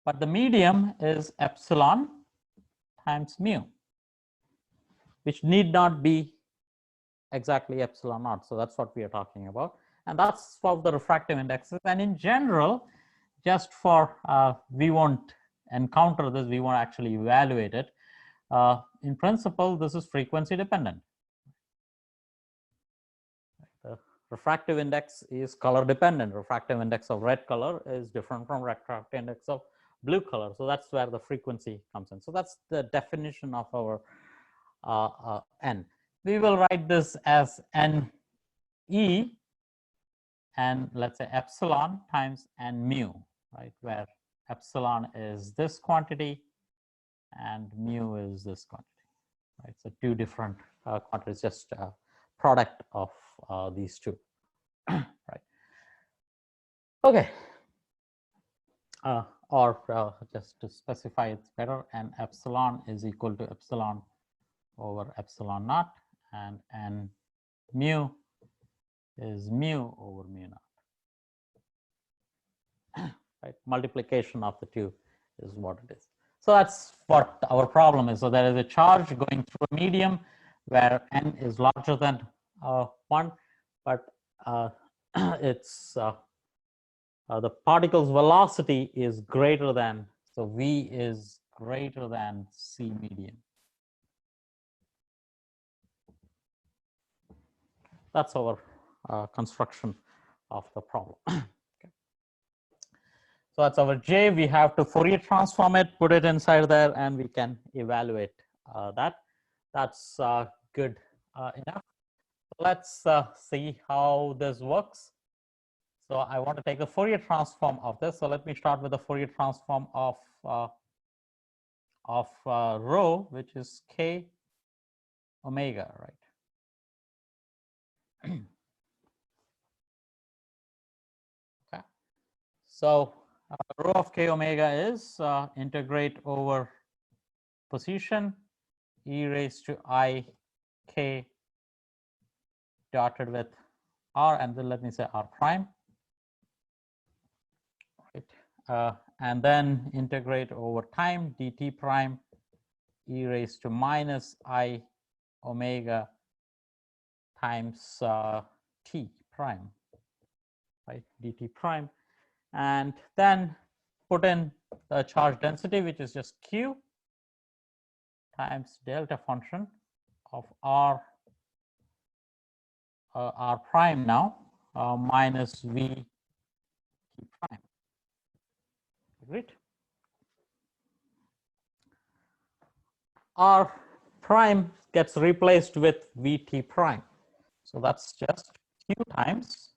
but the medium is epsilon times mu, which need not be exactly epsilon naught. So that's what we are talking about. And that's for the refractive indexes. And in general, just for, we won't encounter this, we won't actually evaluate it. in principle, this is frequency dependent. The refractive index is color dependent. Refractive index of red color is different from refractive index of blue color. So that's where the frequency comes in. So that's the definition of our N. We will write this as NE and let's say epsilon times N mu, right? Where epsilon is this quantity and mu is this quantity, right? So two different quantities, just a product of these two, right? Okay. Or just to specify it's better, and epsilon is equal to epsilon over epsilon naught, and mu is mu over mu naught. Right? Multiplication of the two is what it is. So that's what our problem is. So there is a charge going through a medium where n is larger than 1, but it's the particle's velocity is greater than, so v is greater than c medium. That's our construction of the problem. Okay. So that's our J. We have to Fourier transform it, put it inside there, and we can evaluate that. That's good enough. Let's see how this works. So I want to take the Fourier transform of this. So let me start with the Fourier transform of rho, which is k omega, right? Okay. So rho of k omega is integrate over position e raised to I k dotted with r, and then let me say r prime. Right. And then integrate over time dt prime e raised to minus I omega times t prime, right, dt prime, and then put in the charge density, which is just q times delta function of r prime now minus v t prime. Agreed? R prime gets replaced with vt prime. So that's just q times.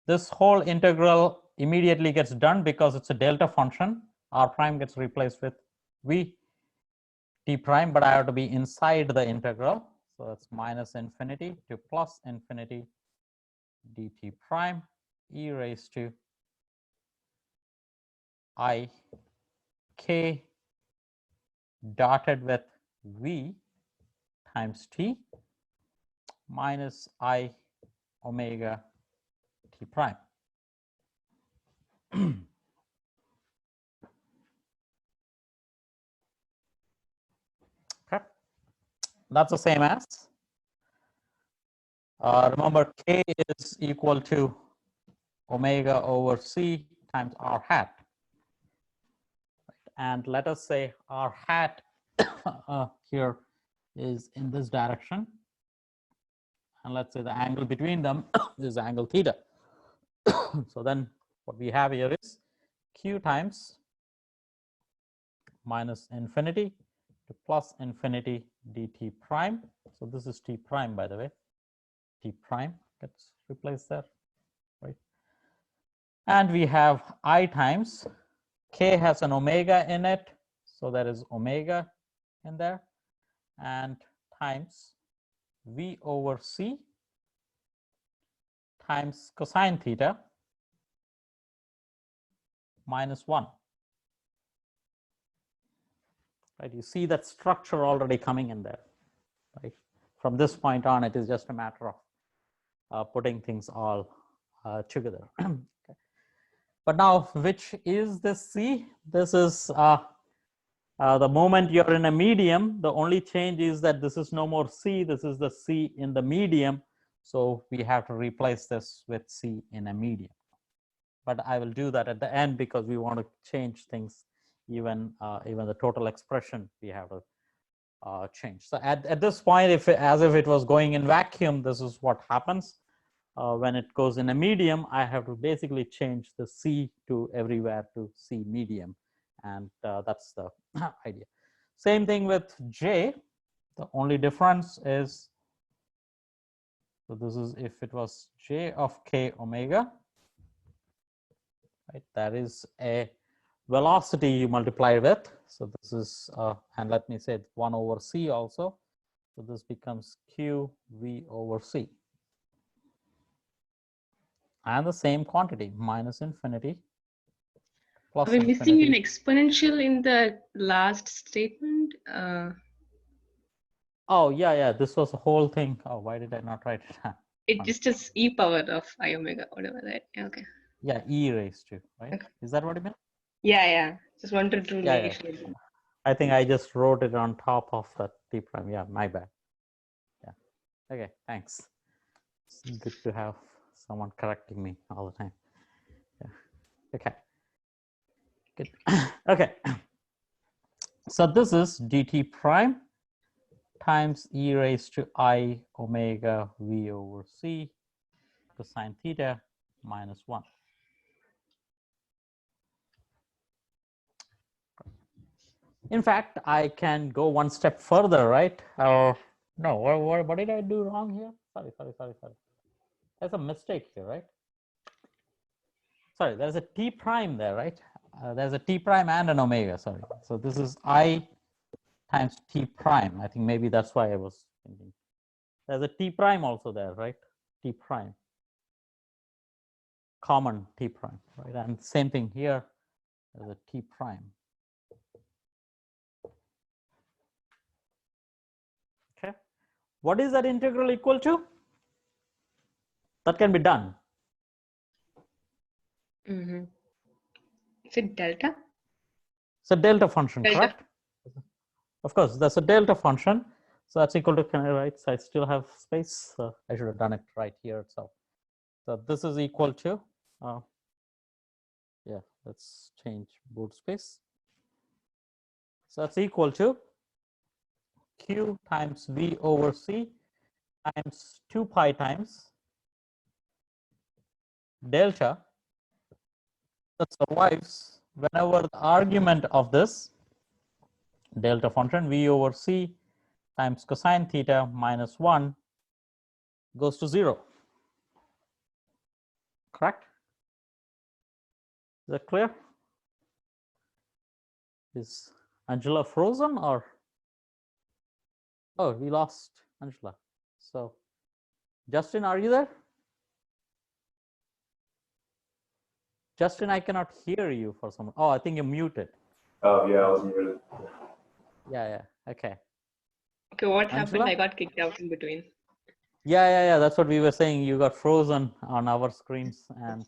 This whole integral immediately gets done because it's a delta function. R prime gets replaced with v t prime, but I have to be inside the integral. So that's minus infinity to plus infinity dt prime e raised to I k dotted with v times t minus I omega t prime. Okay. That's the same as, remember k is equal to omega over c times r hat. And let us say r hat here is in this direction. And let's say the angle between them is angle theta. So then what we have here is q times minus infinity to plus infinity dt prime. So this is t prime, by the way. T prime gets replaced there, right? And we have I times, k has an omega in it, so there is omega in there, and times v over c times cosine theta minus 1. Right, you see that structure already coming in there. Right, from this point on, it is just a matter of putting things all together. Okay. But now, which is this C? This is the moment you're in a medium. The only change is that this is no more C. This is the C in the medium. So we have to replace this with C in a medium. But I will do that at the end because we want to change things even the total expression we have to change. So at this point, as if it was going in vacuum, this is what happens. When it goes in a medium, I have to basically change the C to everywhere to C medium, and that's the idea. Same thing with J. The only difference is, so this is if it was J of K omega, right? That is a velocity you multiply with. So this is, and let me say 1 over C also. So this becomes Q V over C. And the same quantity, minus infinity plus Are we missing infinity. an exponential in the last statement? Oh, yeah, this was the whole thing. Oh, why did I not write it down? It just is e power of I omega, whatever that. Yeah, okay. Yeah, e raised to, right? Okay. Is that what you meant? Yeah. Just wanted to Yeah. make sure. I think I just wrote it on top of that T prime. Yeah, my bad. Yeah. Okay, thanks. It's good to have someone correcting me all the time. Yeah. Okay. Good. Okay. So this is dt prime times e raised to I omega v over c cosine theta minus 1. In fact, I can go one step further, right? Or no, what did I do wrong here? Sorry. There's a mistake here, right? Sorry, there's a T prime there, right? There's a T prime and an omega, sorry. So this is I times T prime. I think maybe that's why I was thinking. There's a T prime also there, right? T prime. Common T prime, right? And same thing here, there's a T prime. Okay. What is that integral equal to? That can be done. Mm-hmm. Is it delta? It's a delta function, Delta. correct? Of course, that's a delta function. So that's equal to, can I write? So I still have space. So I should have done it right here itself. So this is equal to, yeah, let's change board space. So that's equal to Q times V over C times 2 pi times delta that survives whenever the argument of this delta function V over C times cosine theta minus 1 goes to 0. Correct? Is that clear? Is Angela frozen or? Oh, we lost Angela. So, Justin, are you there? Justin, I cannot hear you for some. Oh, I think you're muted. Oh, yeah, I was muted. Yeah. Okay. Okay, what Angela? happened? I got kicked out in between. Yeah. That's what we were saying. You got frozen on our screens, and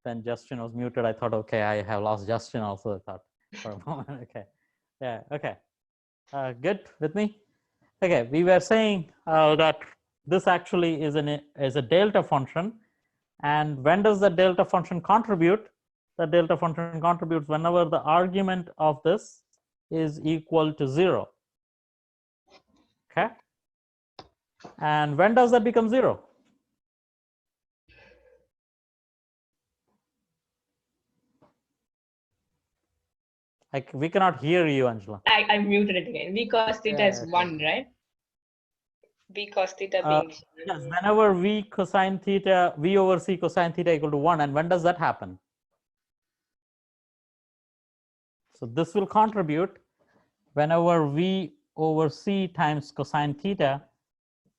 then Justin was muted. I thought, okay, I have lost Justin also. I thought for a moment. Okay. Yeah. Okay. Good with me. Okay. We were saying that this actually is a delta function, and when does the delta function contribute? The delta function contributes whenever the argument of this is equal to 0. Okay. And when does that become 0? Like, we cannot hear you, Angela. I muted it again. V cos theta is 1, right? V cos theta being yes, whenever V cosine theta, V over C cosine theta equal to 1. And when does that happen? So this will contribute whenever V over C times cosine theta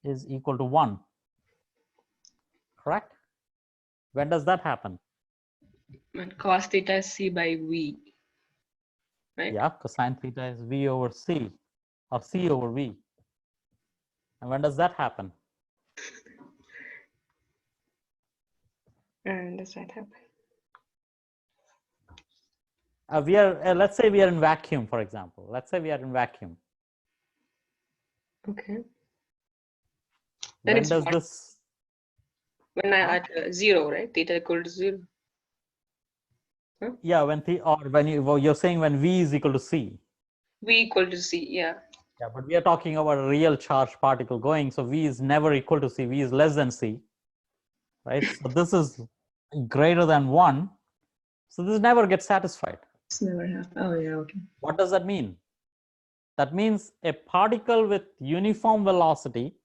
is equal to 1. Correct? When does that happen? and cos theta is C by V. Right? Yeah, cosine theta is V over C or C over V. And when does that happen? And does that happen? We are, let's say we are in vacuum, for example. Let's say we are in vacuum. Okay. When Then it's does 1. this? When I at 0, right? Theta equal to 0. Yeah, when you're saying when V is equal to C. V equal to C, yeah. Yeah, but we are talking about a real charged particle going. So V is never equal to C. V is less than C, right? So this is greater than 1. So this never gets satisfied. It's never happened. Oh, yeah, okay. What does that mean? That means a particle with uniform velocity,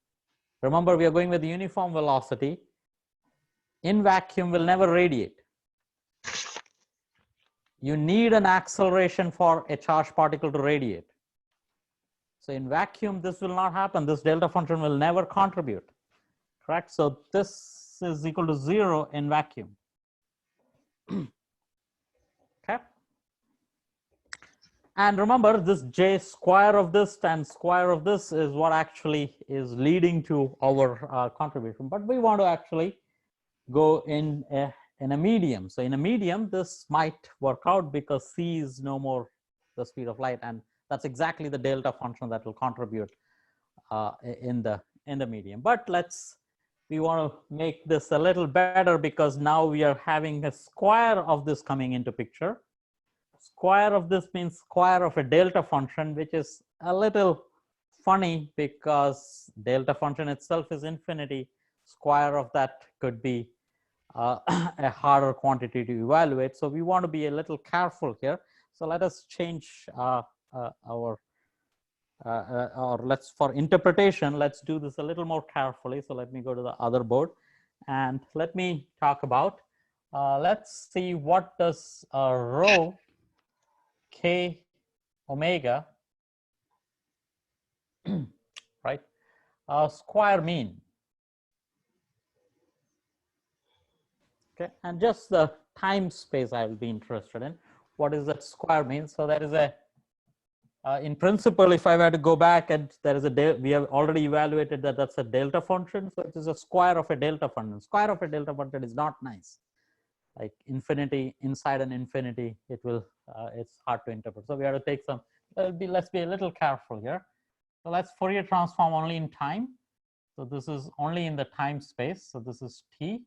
remember we are going with uniform velocity, in vacuum will never radiate. You need an acceleration for a charged particle to radiate. So in vacuum, this will not happen. This delta function will never contribute, correct? So this is equal to 0 in vacuum. Okay. And remember, this J square of this and square of this is what actually is leading to our contribution. But we want to actually go in a medium. So in a medium, this might work out because C is no more the speed of light, and that's exactly the delta function that will contribute in the medium. But we want to make this a little better because now we are having a square of this coming into picture. Square of this means square of a delta function, which is a little funny because delta function itself is infinity. Square of that could be a harder quantity to evaluate. So we want to be a little careful here. So let us change or for interpretation, let's do this a little more carefully. So let me go to the other board and let me talk about, let's see what does rho k omega, right, square mean. Okay, and just the time space I will be interested in. What is that square mean? So there is a, in principle, if I were to go back and there is we have already evaluated that that's a delta function. So it is a square of a delta function. Square of a delta function is not nice. Like infinity inside an infinity, it will, it's hard to interpret. So we have to take some, let's be a little careful here. So let's Fourier transform only in time. So this is only in the time space. So this is t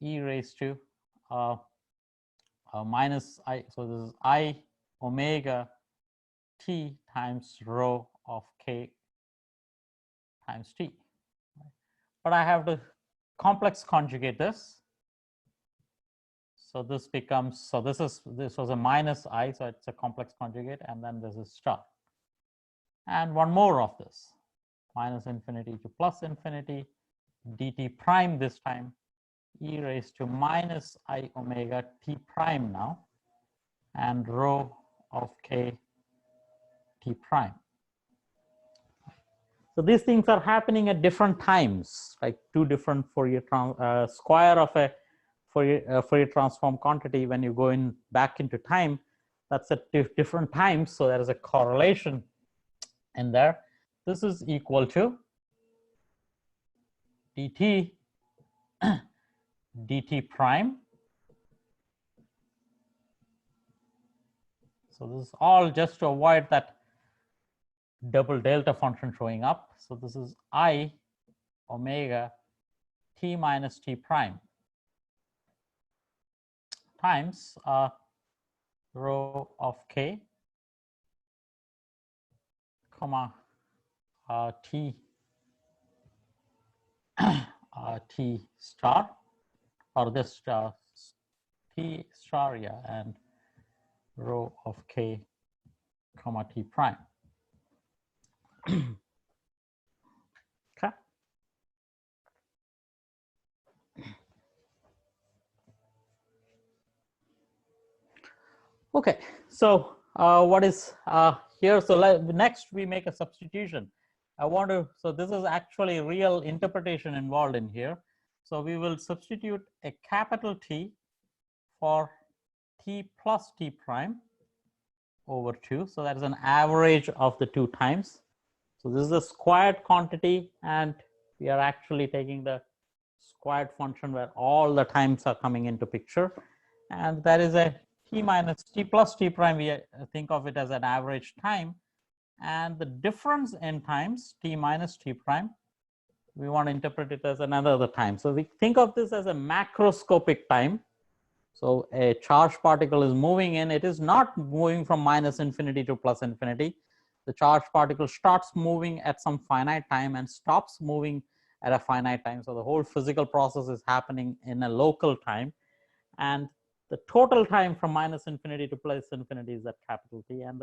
e raised to minus I. So this is I omega t times rho of k times t. But I have to complex conjugate this. So this becomes, so this was a minus I, so it's a complex conjugate, and then this is star. And one more of this, minus infinity to plus infinity, dt prime this time, e raised to minus I omega t prime now, and rho of k t prime. So these things are happening at different times, like two different Fourier square of a Fourier transform quantity. When you go back into time, that's at different times. So there is a correlation in there. This is equal to dt dt prime. So this is all just to avoid that double delta function showing up. So this is I omega t minus t prime times rho of k comma t t star, or this t star, yeah, and rho of k comma t prime. Okay. Okay, so what is here? So next we make a substitution. I want to, so this is actually real interpretation involved in here. So we will substitute a capital T for t plus t prime over 2. So that is an average of the two times. So this is a squared quantity, and we are actually taking the squared function where all the times are coming into picture. And that is a t minus t plus t prime. We think of it as an average time. And the difference in times, t minus t prime, we want to interpret it as another time. So we think of this as a macroscopic time. So a charged particle is moving in, it is not moving from minus infinity to plus infinity. The charged particle starts moving at some finite time and stops moving at a finite time. So the whole physical process is happening in a local time. And the total time from minus infinity to plus infinity is that capital T, and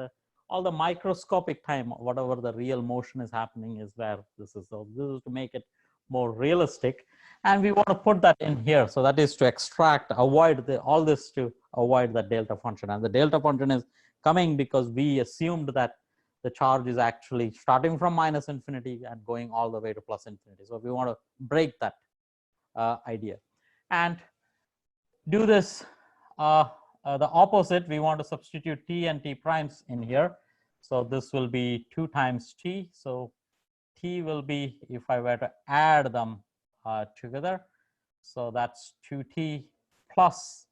all the microscopic time, whatever the real motion is happening, is where this is. So this is to make it more realistic, and we want to put that in here. So that is to extract, avoid all this, to avoid the delta function. And the delta function is coming because we assumed that the charge is actually starting from minus infinity and going all the way to plus infinity. So we want to break that idea and do this the opposite. We want to substitute t and t primes in here. So this will be 2 times t. So t will be, if I were to add them together, so that's 2t plus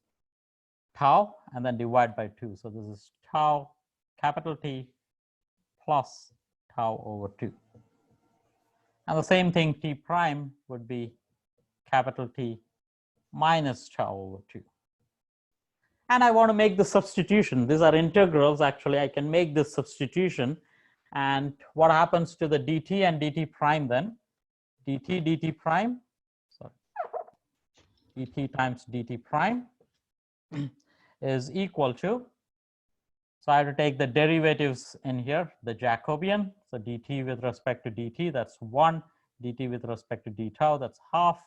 tau, and then divide by 2. So this is tau capital T plus tau over 2. And the same thing, t prime would be capital T minus tau over 2. And I want to make the substitution. These are integrals. Actually, I can make this substitution. And what happens to the dt and dt prime then? Dt prime, sorry, dt times dt prime is equal to, so I have to take the derivatives in here, the Jacobian. So dt with respect to dt, that's 1. Dt with respect to d tau, that's half.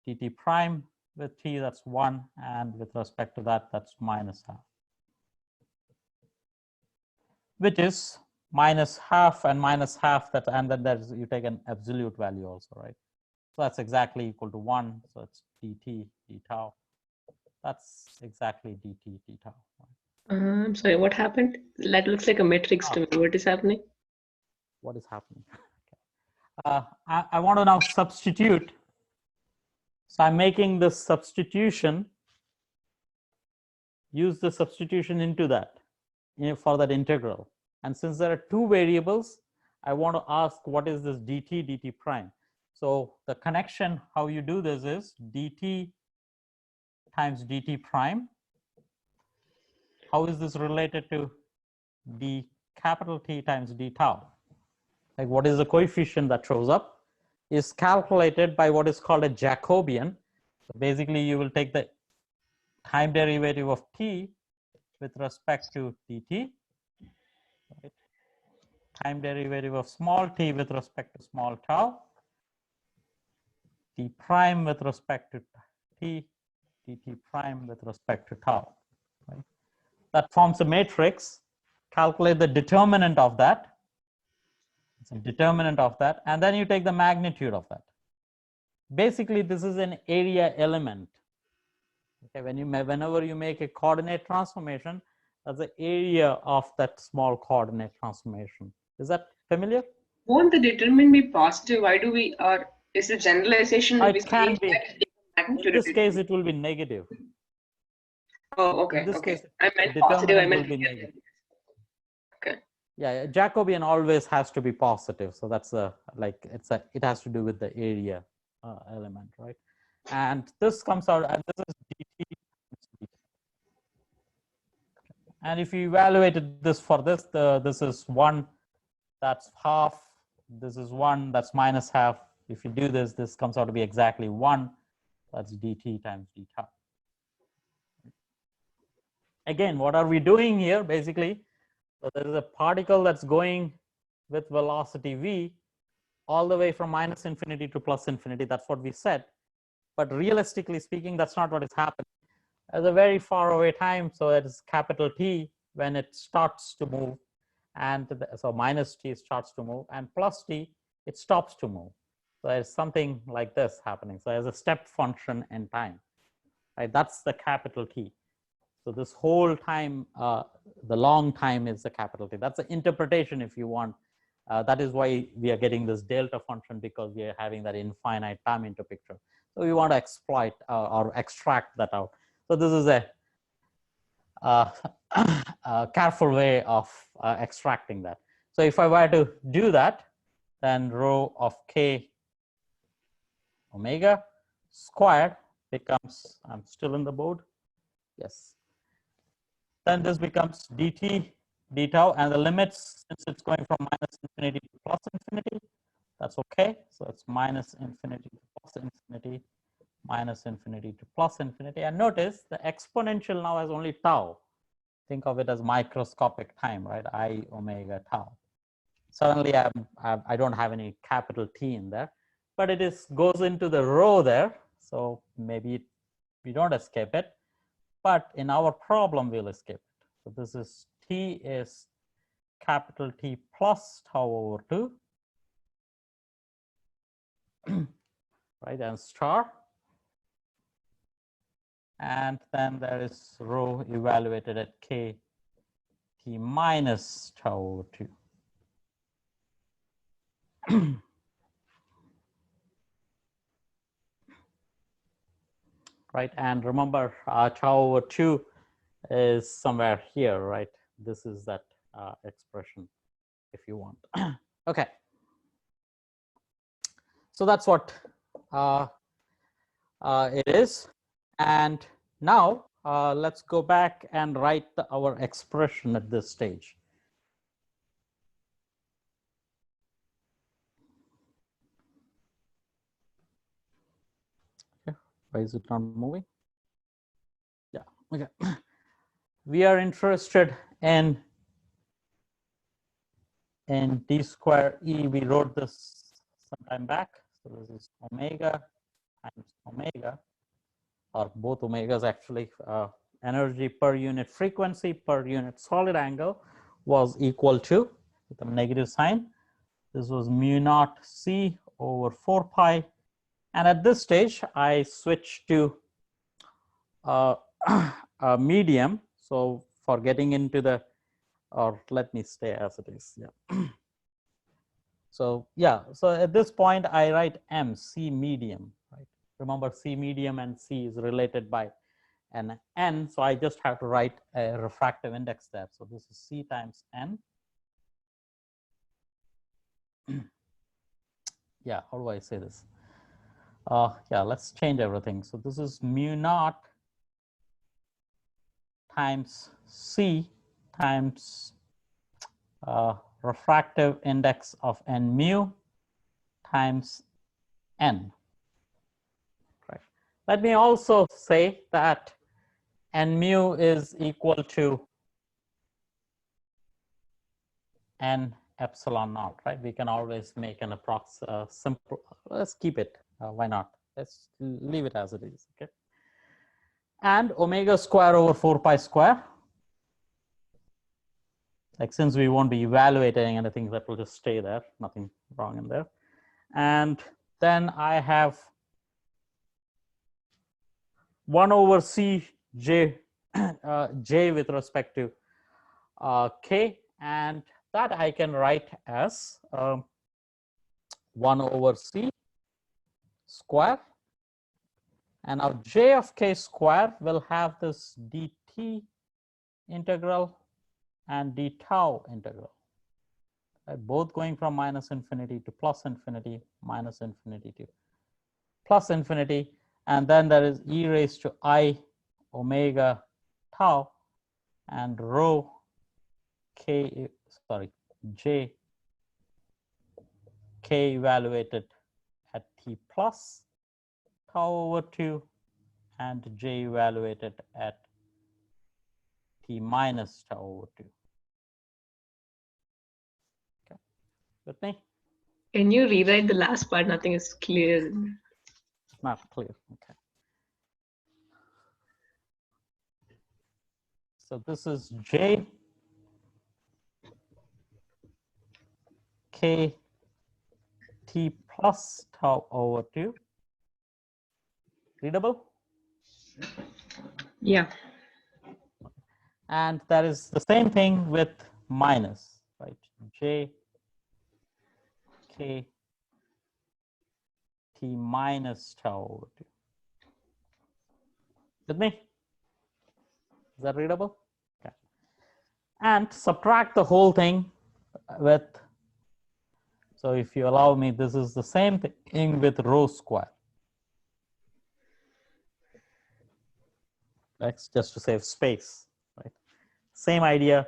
Dt prime with t, that's 1. And with respect to that, that's minus half, which is minus half and minus half. That, and then there's, you take an absolute value also, right? So that's exactly equal to 1. So it's dt d tau. That's exactly dt d tau. I'm sorry, what happened? That looks like a matrix to me. What is happening? What is happening? I want to now substitute. So I'm making this substitution, use the substitution into that, for that integral. And since there are 2 variables, I want to ask what is this dt prime. So the connection, how you do this is dt times dt prime. How is this related to d capital T times d tau? Like, what is the coefficient that shows up is calculated by what is called a Jacobian. So basically, you will take the time derivative of t with respect to dt, right? Time derivative of small t with respect to small tau, d prime with respect to t, dt prime with respect to tau. Right? That forms a matrix. Calculate the determinant of that. It's a determinant of that, and then you take the magnitude of that. Basically, this is an area element. Okay, whenever you make a coordinate transformation, that's the area of that small coordinate transformation. Is that familiar? Won't the determinant be positive? Why do we, or is the generalization? It can be. In this case, it will be negative. Oh, okay. In this Okay. case, I meant the positive. I determinant meant will be negative. Okay. Yeah, Jacobian always has to be positive. So that's it has to do with the area element, right? And this comes out, and this is dt. And if you evaluated this for this, this is 1, that's half. This is 1, that's minus half. If you do this, this comes out to be exactly 1. That's dt times d tau. Again, what are we doing here? Basically, so there is a particle that's going with velocity v all the way from minus infinity to plus infinity. That's what we said. But realistically speaking, that's not what is happening. There's a very far away time, so it is capital T when it starts to move, and so minus t starts to move, and plus t it stops to move. So there's something like this happening. So there's a step function in time, right? That's the capital T. So this whole time, the long time is the capital T. That's the interpretation, if you want. That is why we are getting this delta function, because we are having that infinite time into picture. So we want to exploit or extract that out. So this is a careful way of extracting that. So if I were to do that, then rho of k omega squared becomes, I'm still in the board, Yes. Then this becomes dt d tau, and the limits, since it's going from minus infinity to plus infinity, that's okay. So it's minus infinity to plus infinity, minus infinity to plus infinity. And notice the exponential now has only tau. Think of it as microscopic time, right? I omega tau. Suddenly I don't have any capital T in there, but it goes into the row there. So maybe we don't escape it, but in our problem we'll escape it. So this is T is capital T plus tau over 2, right, and star. And then there is rho evaluated at K T minus tau over 2. Right, and remember tau over 2 is somewhere here, right? This is that expression if you want. Okay. So that's what it is. And now let's go back and write our expression at this stage. Okay. Why is it not moving? Yeah, okay. We are interested in d square E. We wrote this some time back. So this is omega times omega, or both omegas actually. Energy per unit frequency per unit solid angle was equal to, with a negative sign, this was mu naught C over 4 pi. And at this stage, I switched to a medium. So for getting into the, or let me stay as it is. Yeah. So yeah, so at this point, I write M, C medium, right? Remember, C medium and C is related by an N. So I just have to write a refractive index there. So this is C times N. Yeah, how do I say this? Yeah, let's change everything. So this is mu naught times C times refractive index of N mu times N. Right. Let me also say that N mu is equal to N epsilon naught, right? We can always make an simple, let's keep it, why not? Let's leave it as it is, okay? And omega square over 4 pi square. Like, since we won't be evaluating anything, that will just stay there, nothing wrong in there. And then I have 1 over C J, J with respect to K, and that I can write as 1 over C square. And now J of K square will have this dt integral and d tau integral. Both going from minus infinity to plus infinity, minus infinity to plus infinity. And then there is e raised to I omega tau and rho K, sorry, J K evaluated at T plus tau over 2 and J evaluated at T minus tau over 2. Okay, with me? Can you rewrite the last part? Nothing is clear. Not clear. Okay. So this is J K T plus tau over 2. Readable? Yeah. And that is the same thing with minus, right? J K T minus tau over 2. With me? Is that readable? Okay. And subtract the whole thing with, so if you allow me, this is the same thing with rho square. X, just to save space, right? Same idea,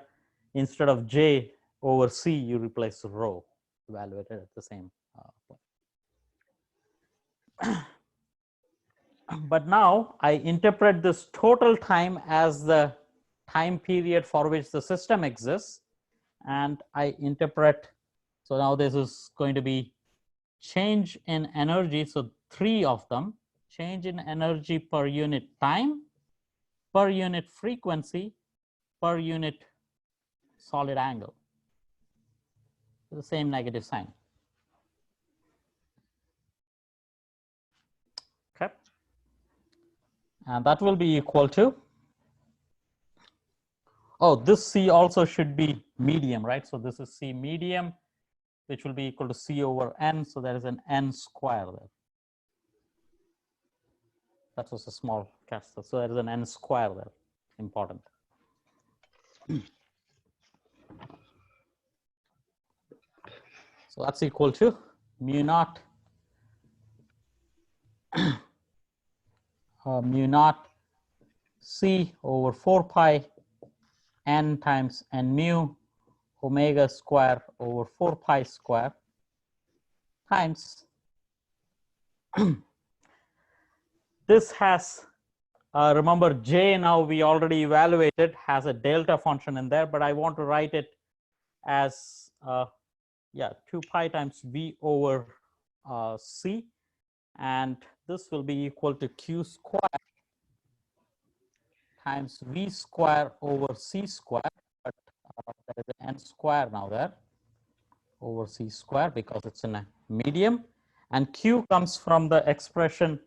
instead of J over C, you replace rho, evaluated at the same point. But now I interpret this total time as the time period for which the system exists, and I interpret, so now this is going to be change in energy, so 3 of them, change in energy per unit time, per unit frequency, per unit solid angle, the same negative sign. Okay, and that will be equal to, oh, this C also should be medium, right? So this is C medium, which will be equal to C over N. So there is an N square there. That was a small cast. So there is an N square there, important. So that's equal to mu naught mu naught C over 4 pi N times N mu omega square over 4 pi square times this has, remember J now we already evaluated, has a delta function in there, but I want to write it as, yeah, 2 pi times V over C, and this will be equal to Q square times V square over C square, but there is an N square now there over C square because it's in a medium, and Q comes from the expression,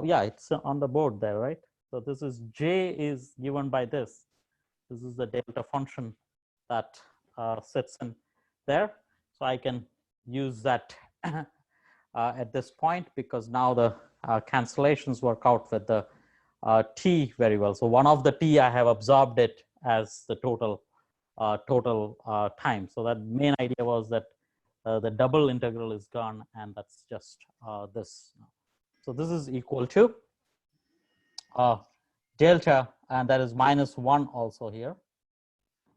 yeah, it's on the board there, right? So this is J is given by this. This is the delta function that sits in there. So I can use that at this point because now the cancellations work out with the T very well. So one of the T I have absorbed it as the total time. So that main idea was that the double integral is gone, and that's just this. So this is equal to delta, and that is -1 also here.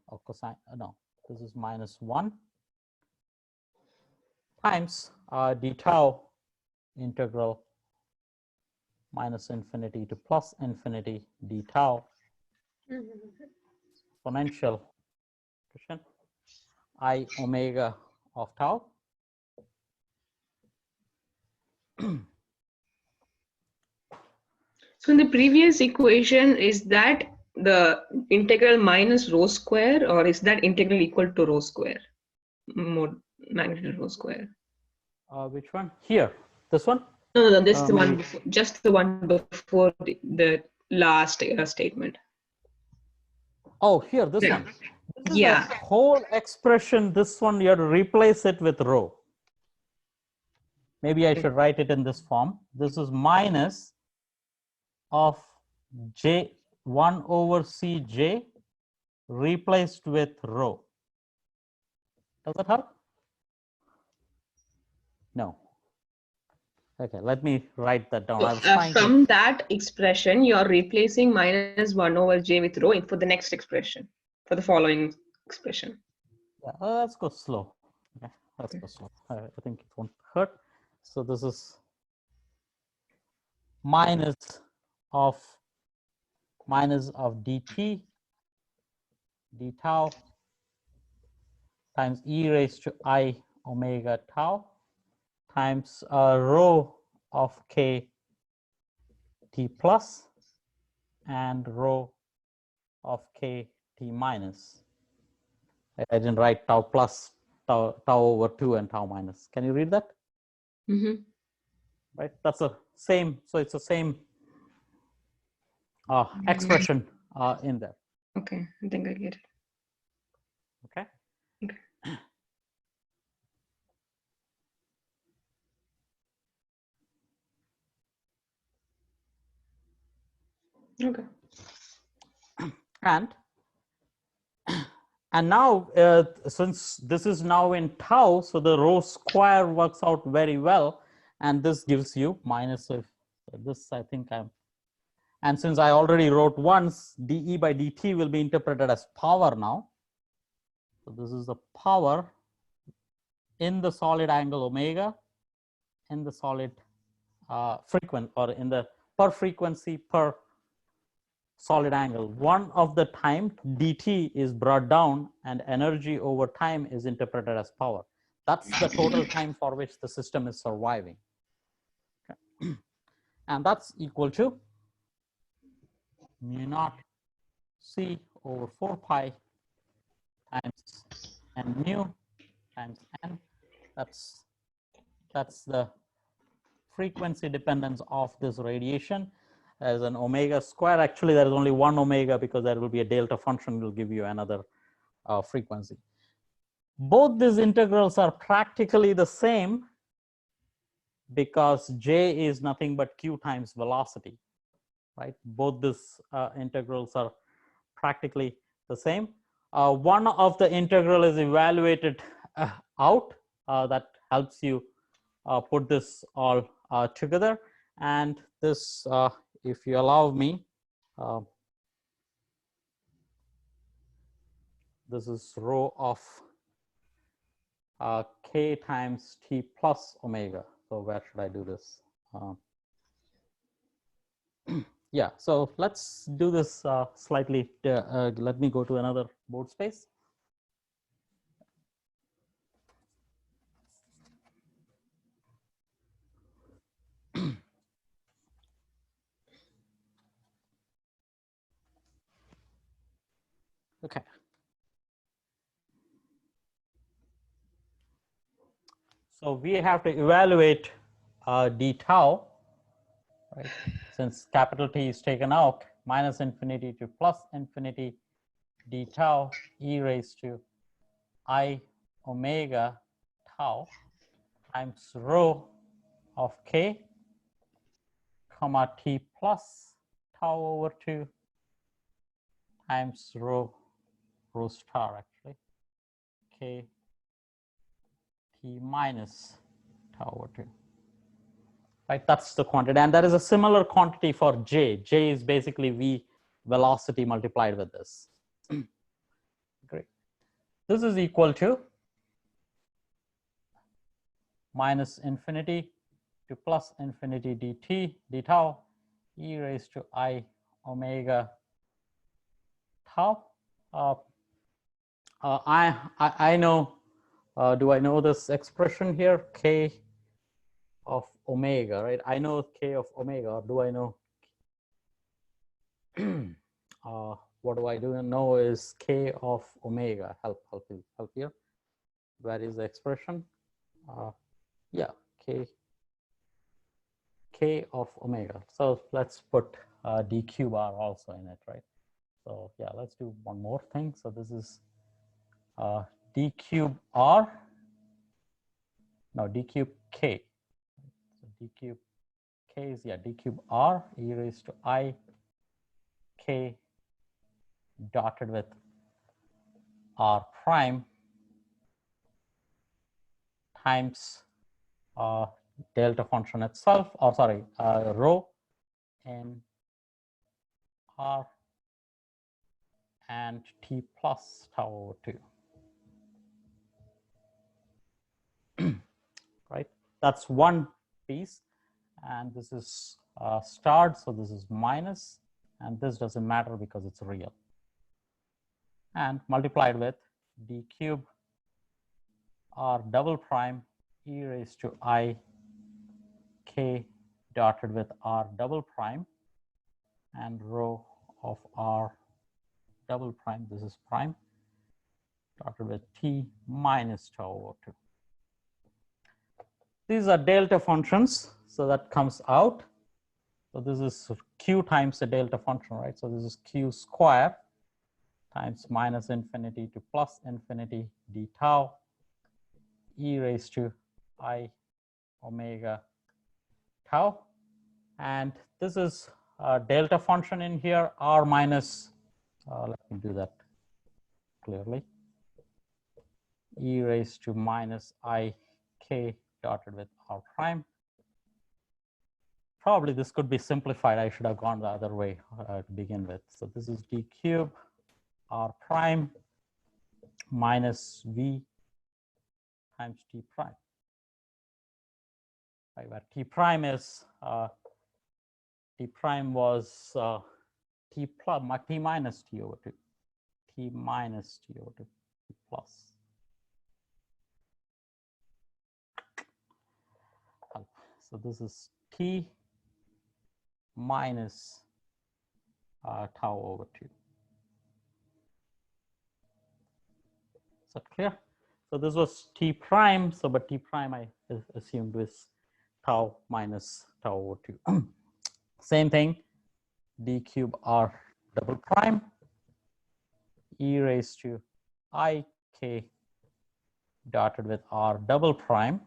Or cosine, no, this is -1 times d tau integral minus infinity to plus infinity d tau exponential I omega of tau. So in the previous equation, is that the integral minus rho square, or is that integral equal to rho square? More magnitude rho square. Which one? Here, this one? No, this is the one before, just the one before the last statement. Oh, here, this one. This is Yeah. the whole expression. This one, you have to replace it with rho. Maybe I should write it in this form. This is minus of J1 over Cj replaced with rho. Does that help? No. Okay, let me write that down. I was trying From that expression, you're replacing -1 over j with rho for the next expression, for the following expression. Yeah, let's go slow. Okay, let's go slow. I think it won't hurt. So this is minus of dt d tau times e raised to I omega tau times rho of k t plus and rho of k t minus. I didn't write tau plus, tau over 2 and tau minus. Can you read that? Mm-hmm. Right, that's the same. So it's the same expression in there. Okay, I think I get it. Okay. Okay. Okay. And now, since this is now in tau, so the rho square works out very well, and this gives you minus of this. I think And since I already wrote once, dE by dt will be interpreted as power now. So this is the power in the solid angle omega, in the solid frequency, or in the per frequency per solid angle. One of the time dt is brought down and energy over time is interpreted as power. That's the total time for which the system is surviving. Okay. And that's equal to mu naught c over 4 pi times n mu times n. That's the frequency dependence of this radiation as an omega square. Actually, there is only one omega because there will be a delta function will give you another frequency. Both these integrals are practically the same because J is nothing but Q times velocity, right? Both these integrals are practically the same. One of the integral is evaluated out. That helps you put this all together. And this, if you allow me, this is rho of k times t plus omega. So where should I do this? Yeah, so let's do this slightly. Let me go to another board space. Okay. So we have to evaluate d tau, right? Since capital T is taken out, minus infinity to plus infinity d tau e raised to I omega tau times rho of k comma t plus tau over 2 times rho star actually k t minus tau over 2. Right, that's the quantity, and there is a similar quantity for J. J is basically V velocity multiplied with this. Great. This is equal to minus infinity to plus infinity dt d tau e raised to I omega tau. I know. Do I know this expression here? K of omega, right? I know k of omega. Or do I know? What do I know is k of omega. Help here. Where is the expression? Yeah, k of omega. So let's put d cube r also in it, right? So yeah, let's do one more thing. So this is d cube r. No, d cube k. So d cube k is, yeah, d cube r e raised to I k dotted with r prime times delta function itself, or sorry, rho in r and t plus tau over 2. Right, that's one piece, and this is starred, so this is minus, and this doesn't matter because it's real, and multiplied with d cube r double prime e raised to I k dotted with r double prime and rho of r double prime, this is prime, dotted with t minus tau over 2. These are delta functions, so that comes out. So this is q times the delta function, right? So this is q square times minus infinity to plus infinity d tau e raised to I omega tau. And this is a delta function in here, r minus, let me do that clearly, e raised to minus I k dotted with r prime probably this could be simplified. I should have gone the other way to begin with. So this is d cube r prime minus v times t prime, right, where t prime is t prime was t plus t minus t over 2, t minus t over 2 t plus. So this is t minus tau over 2. Is that clear? So this was t prime. So but t prime I assumed was tau minus tau over 2. Same thing, d cube r double prime e raised to I k dotted with r double prime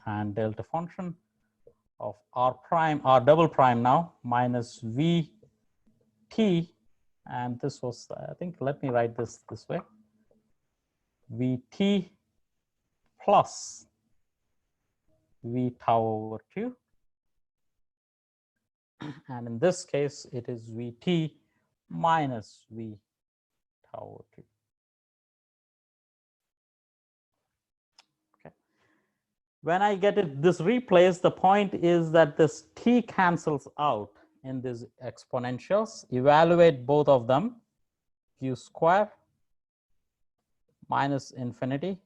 and delta function of r prime, r double prime now minus v t, and this was, I think, let me write this way, v t plus v tau over 2, and in this case it is v t minus v tau over 2. Okay. When I get it this replaced, the point is that this t cancels out in these exponentials. Evaluate both of them, q square minus infinity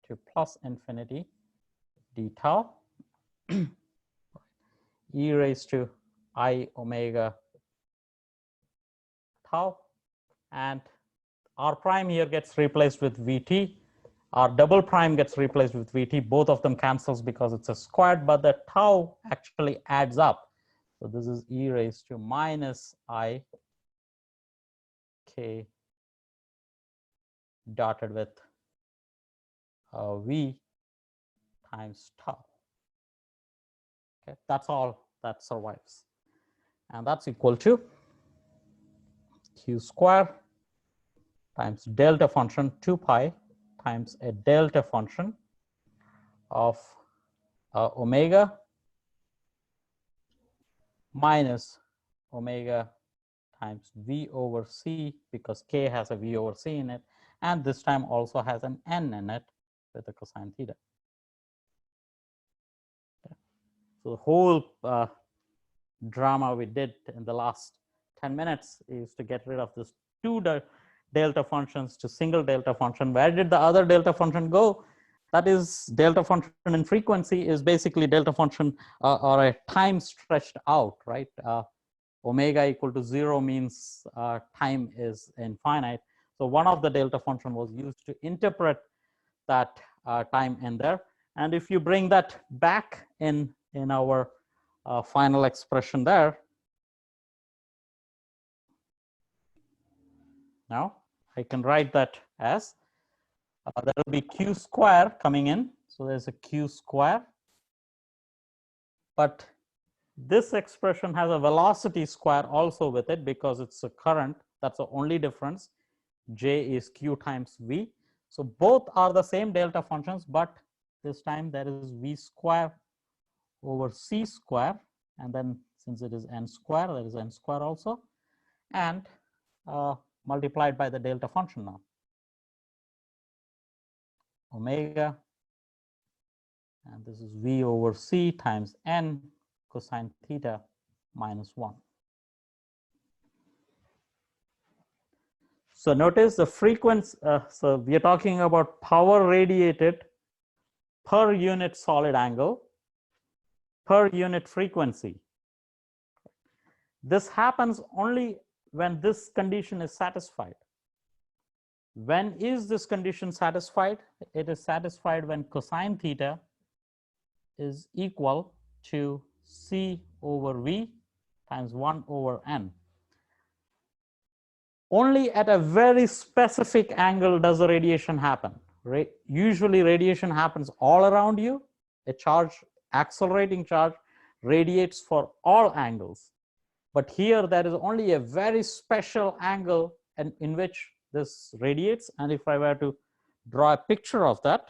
to plus infinity d tau e raised to I omega tau, and r prime here gets replaced with vt, r double prime gets replaced with vt. Both of them cancels because it's a squared, but the tau actually adds up. So this is e raised to minus I k dotted with v times tau. Okay, that's all that survives, and that's equal to q square times delta function 2 pi times a delta function of omega minus omega times v over c, because k has a v over c in it, and this time also has an n in it with a cosine theta. Okay. So the whole drama we did in the last 10 minutes is to get rid of this two delta functions to single delta function. Where did the other delta function go? That is, delta function in frequency is basically delta function or a time stretched out, right? Omega equal to 0 means time is infinite. So one of the delta function was used to interpret that time in there. And if you bring that back in our final expression there, now I can write that as there will be q square coming in. So there's a q square, but this expression has a velocity square also with it because it's a current. That's the only difference. J is q times v. So both are the same delta functions, but this time there is v square over c square, and then since it is n square, there is n square also, and multiplied by the delta function now. Omega, and this is v over c times n cosine theta minus 1. So notice the frequency, so we are talking about power radiated per unit solid angle, per unit frequency. This happens only when this condition is satisfied. When is this condition satisfied? It is satisfied when cosine theta is equal to c over v times 1 over n. Only at a very specific angle does the radiation happen. Usually radiation happens all around you. A charge, accelerating charge, radiates for all angles. But here there is only a very special angle in which this radiates. And if I were to draw a picture of that,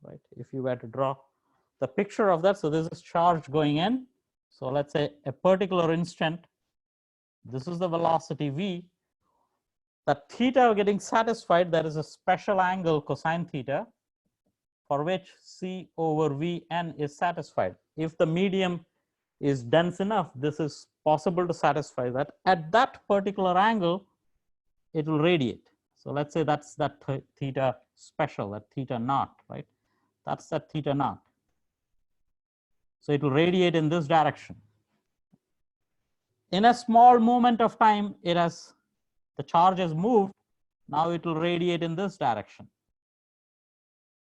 right? If you were to draw the picture of that, so this is charge going in. So let's say a particular instant, this is the velocity v. That theta getting satisfied, there is a special angle cosine theta for which C over Vn is satisfied. If the medium is dense enough, this is possible to satisfy that. At that particular angle, it will radiate. So let's say that's that theta special, that theta naught, right? That's that theta naught. So it will radiate in this direction. In a small moment of time, the charge has moved. Now it will radiate in this direction.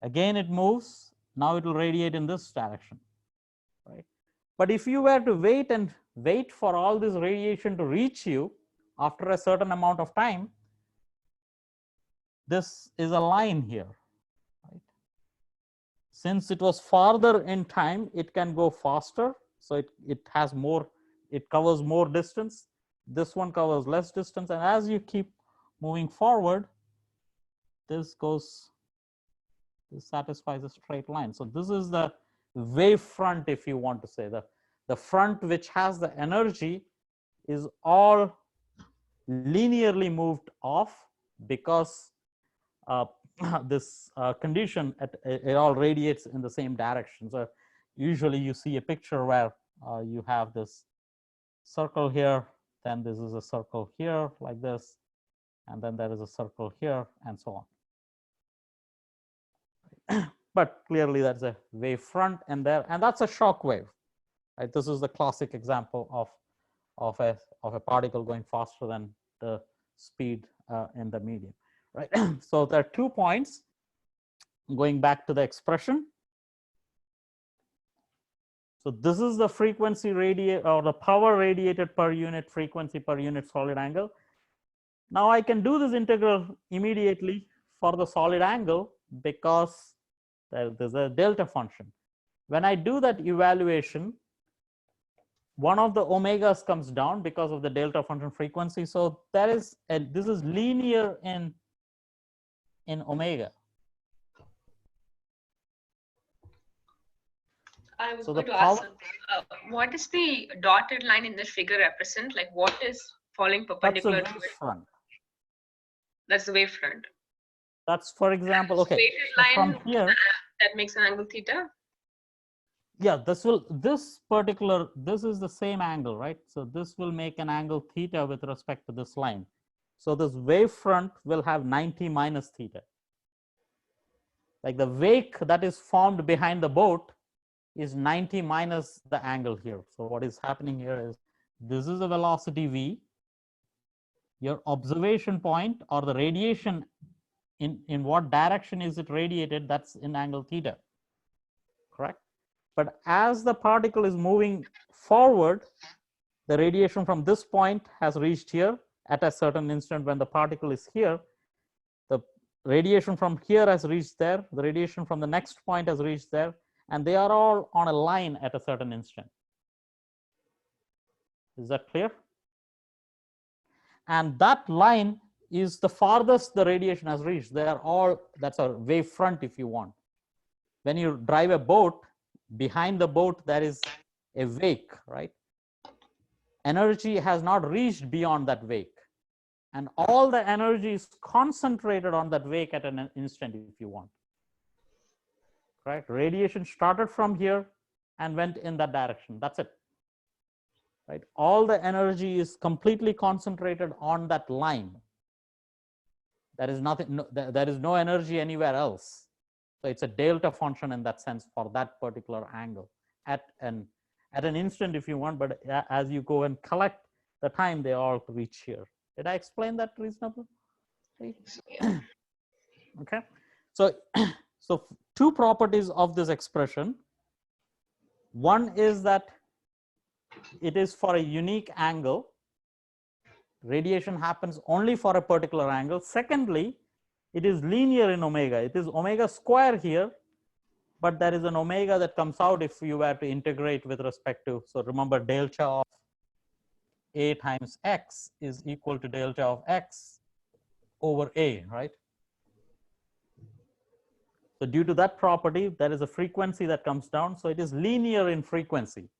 Again, it moves. Now it will radiate in this direction, right? But if you were to wait for all this radiation to reach you after a certain amount of time, this is a line here, right? Since it was farther in time, it can go faster. So it has more, it covers more distance. This one covers less distance. And as you keep moving forward, this satisfies a straight line. So this is the wave front, if you want to say. The front which has the energy is all linearly moved off because this condition, it all radiates in the same direction. So usually you see a picture where you have this circle here, then this is a circle here like this, and then there is a circle here, and so on. But clearly that's a wave front and that's a shock wave, right? This is the classic example of a particle going faster than the speed in the medium, right? So there are 2 points. Going back to the expression. So this is the frequency or the power radiated per unit frequency per unit solid angle. Now I can do this integral immediately for the solid angle because there's a delta function. When I do that evaluation, one of the omegas comes down because of the delta function frequency. So this is linear in omega. I was So going the to ask something. What is the dotted line in this figure represent? Like what is falling perpendicular to it? Front. That's the wave front. That's, for example, okay. Weighted So line from here, that makes an angle theta. Yeah, this is the same angle, right? So this will make an angle theta with respect to this line. So this wave front will have 90 minus theta. Like the wake that is formed behind the boat is 90 minus the angle here. So what is happening here is this is a velocity v. Your observation point or the radiation in what direction is it radiated, that's in angle theta, correct? But as the particle is moving forward, the radiation from this point has reached here at a certain instant when the particle is here. The radiation from here has reached there. The radiation from the next point has reached there. And they are all on a line at a certain instant. Is that clear? And that line is the farthest the radiation has reached. They are all, that's a wave front if you want. When you drive a boat, behind the boat, there is a wake, right? Energy has not reached beyond that wake. And all the energy is concentrated on that wake at an instant if you want. Right? Radiation started from here and went in that direction. That's it. Right? All the energy is completely concentrated on that line. There is nothing, there is no energy anywhere else. So it's a delta function in that sense for that particular angle at an instant if you want, but as you go and collect the time, they all reach here. Did I explain that reasonably? Yeah. Okay. So 2 properties of this expression. One is that it is for a unique angle. Radiation happens only for a particular angle. Secondly, it is linear in omega. It is omega square here, but there is an omega that comes out if you were to integrate with respect to, so remember delta of a times x is equal to delta of x over a, right? So due to that property, there is a frequency that comes down. So it is linear in frequency.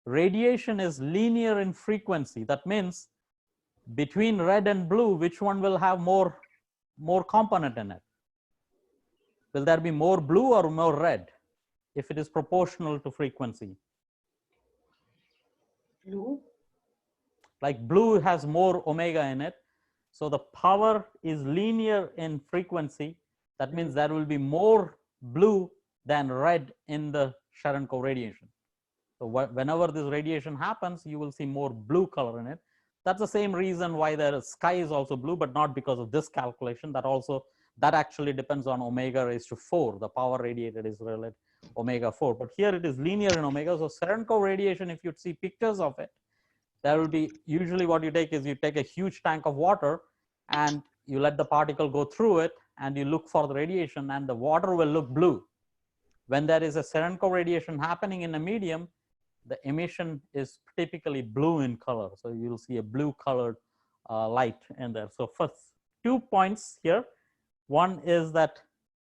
Radiation is linear in frequency. That means between red and blue, which one will have more component in it? Will there be more blue or more red if it is proportional to frequency? Blue. Like blue has more omega in it. So the power is linear in frequency. That means there will be more blue than red in the Cherenkov radiation. So whenever this radiation happens, you will see more blue color in it. That's the same reason why the sky is also blue, but not because of this calculation. That actually depends on omega raised to 4. The power radiated is related omega 4. But here it is linear in omega. So Cherenkov radiation, if you see pictures of it, there will be usually what you take is you take a huge tank of water and you let the particle go through it and you look for the radiation and the water will look blue. When there is a Cherenkov radiation happening in a medium, the emission is typically blue in color. So you'll see a blue colored light in there. So first 2 points here. One is that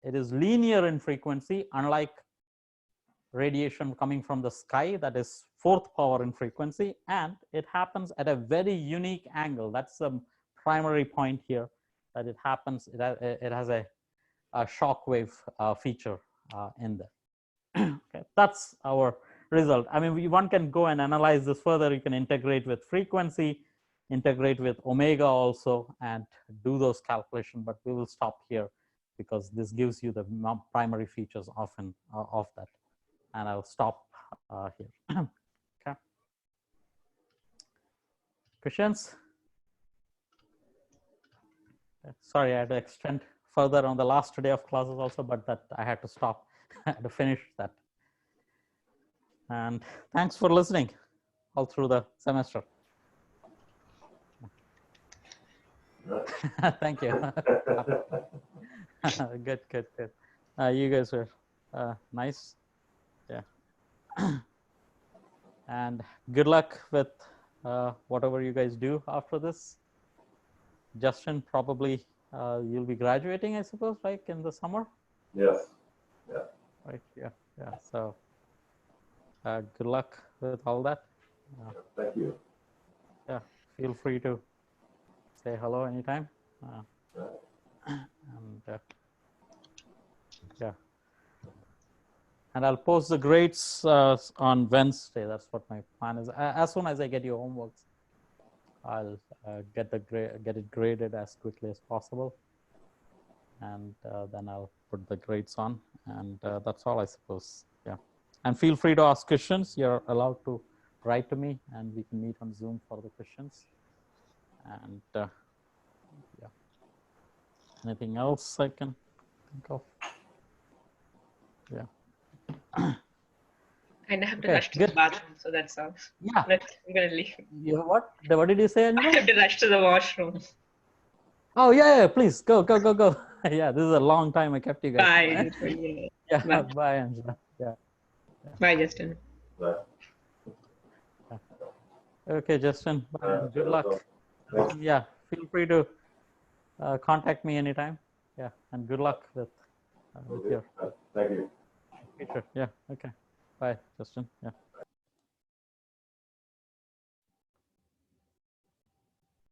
it is linear in frequency, unlike radiation coming from the sky, that is 4th power in frequency, and it happens at a very unique angle. That's the primary point here, that it happens, it has a shock wave feature in there. Okay, that's our result. I mean, one can go and analyze this further. You can integrate with frequency, integrate with omega also, and do those calculations, but we will stop here because this gives you the primary features often of that. And I'll stop here. Okay. Questions? Sorry, I had to extend further on the last day of classes also, but that I had to stop. I had to finish that. And thanks for listening all through the semester. Thank you. Good. You guys were nice. Yeah. And good luck with whatever you guys do after this. Justin, probably you'll be graduating, I suppose, right, in the summer? Yes. Yeah. Right. Yeah. So good luck with all that. Thank you. Yeah. Feel free to say hello anytime. And yeah. And I'll post the grades on Wednesday. That's what my plan is. As soon as I get your homeworks, I'll get it graded as quickly as possible, and then I'll put the grades on, and that's all, I suppose. Yeah. And feel free to ask questions. You're allowed to write to me, and we can meet on Zoom for the questions. And yeah. Anything else I can think of? Yeah. And I have to Okay, rush to good. the bathroom, so that's all. Yeah. I'm gonna leave. What did you say, I Angela? have to rush to the washroom. Oh yeah, please go. Yeah, this is a long time I kept you guys. Bye. Yeah, Bye. bye, Angela. Yeah. Bye, Justin. Bye. Okay, Justin. Bye. Good luck. Thanks. Yeah, feel free to contact me anytime. Yeah, and good luck with your Thank you. future. Yeah. Okay. Bye, Justin. Yeah.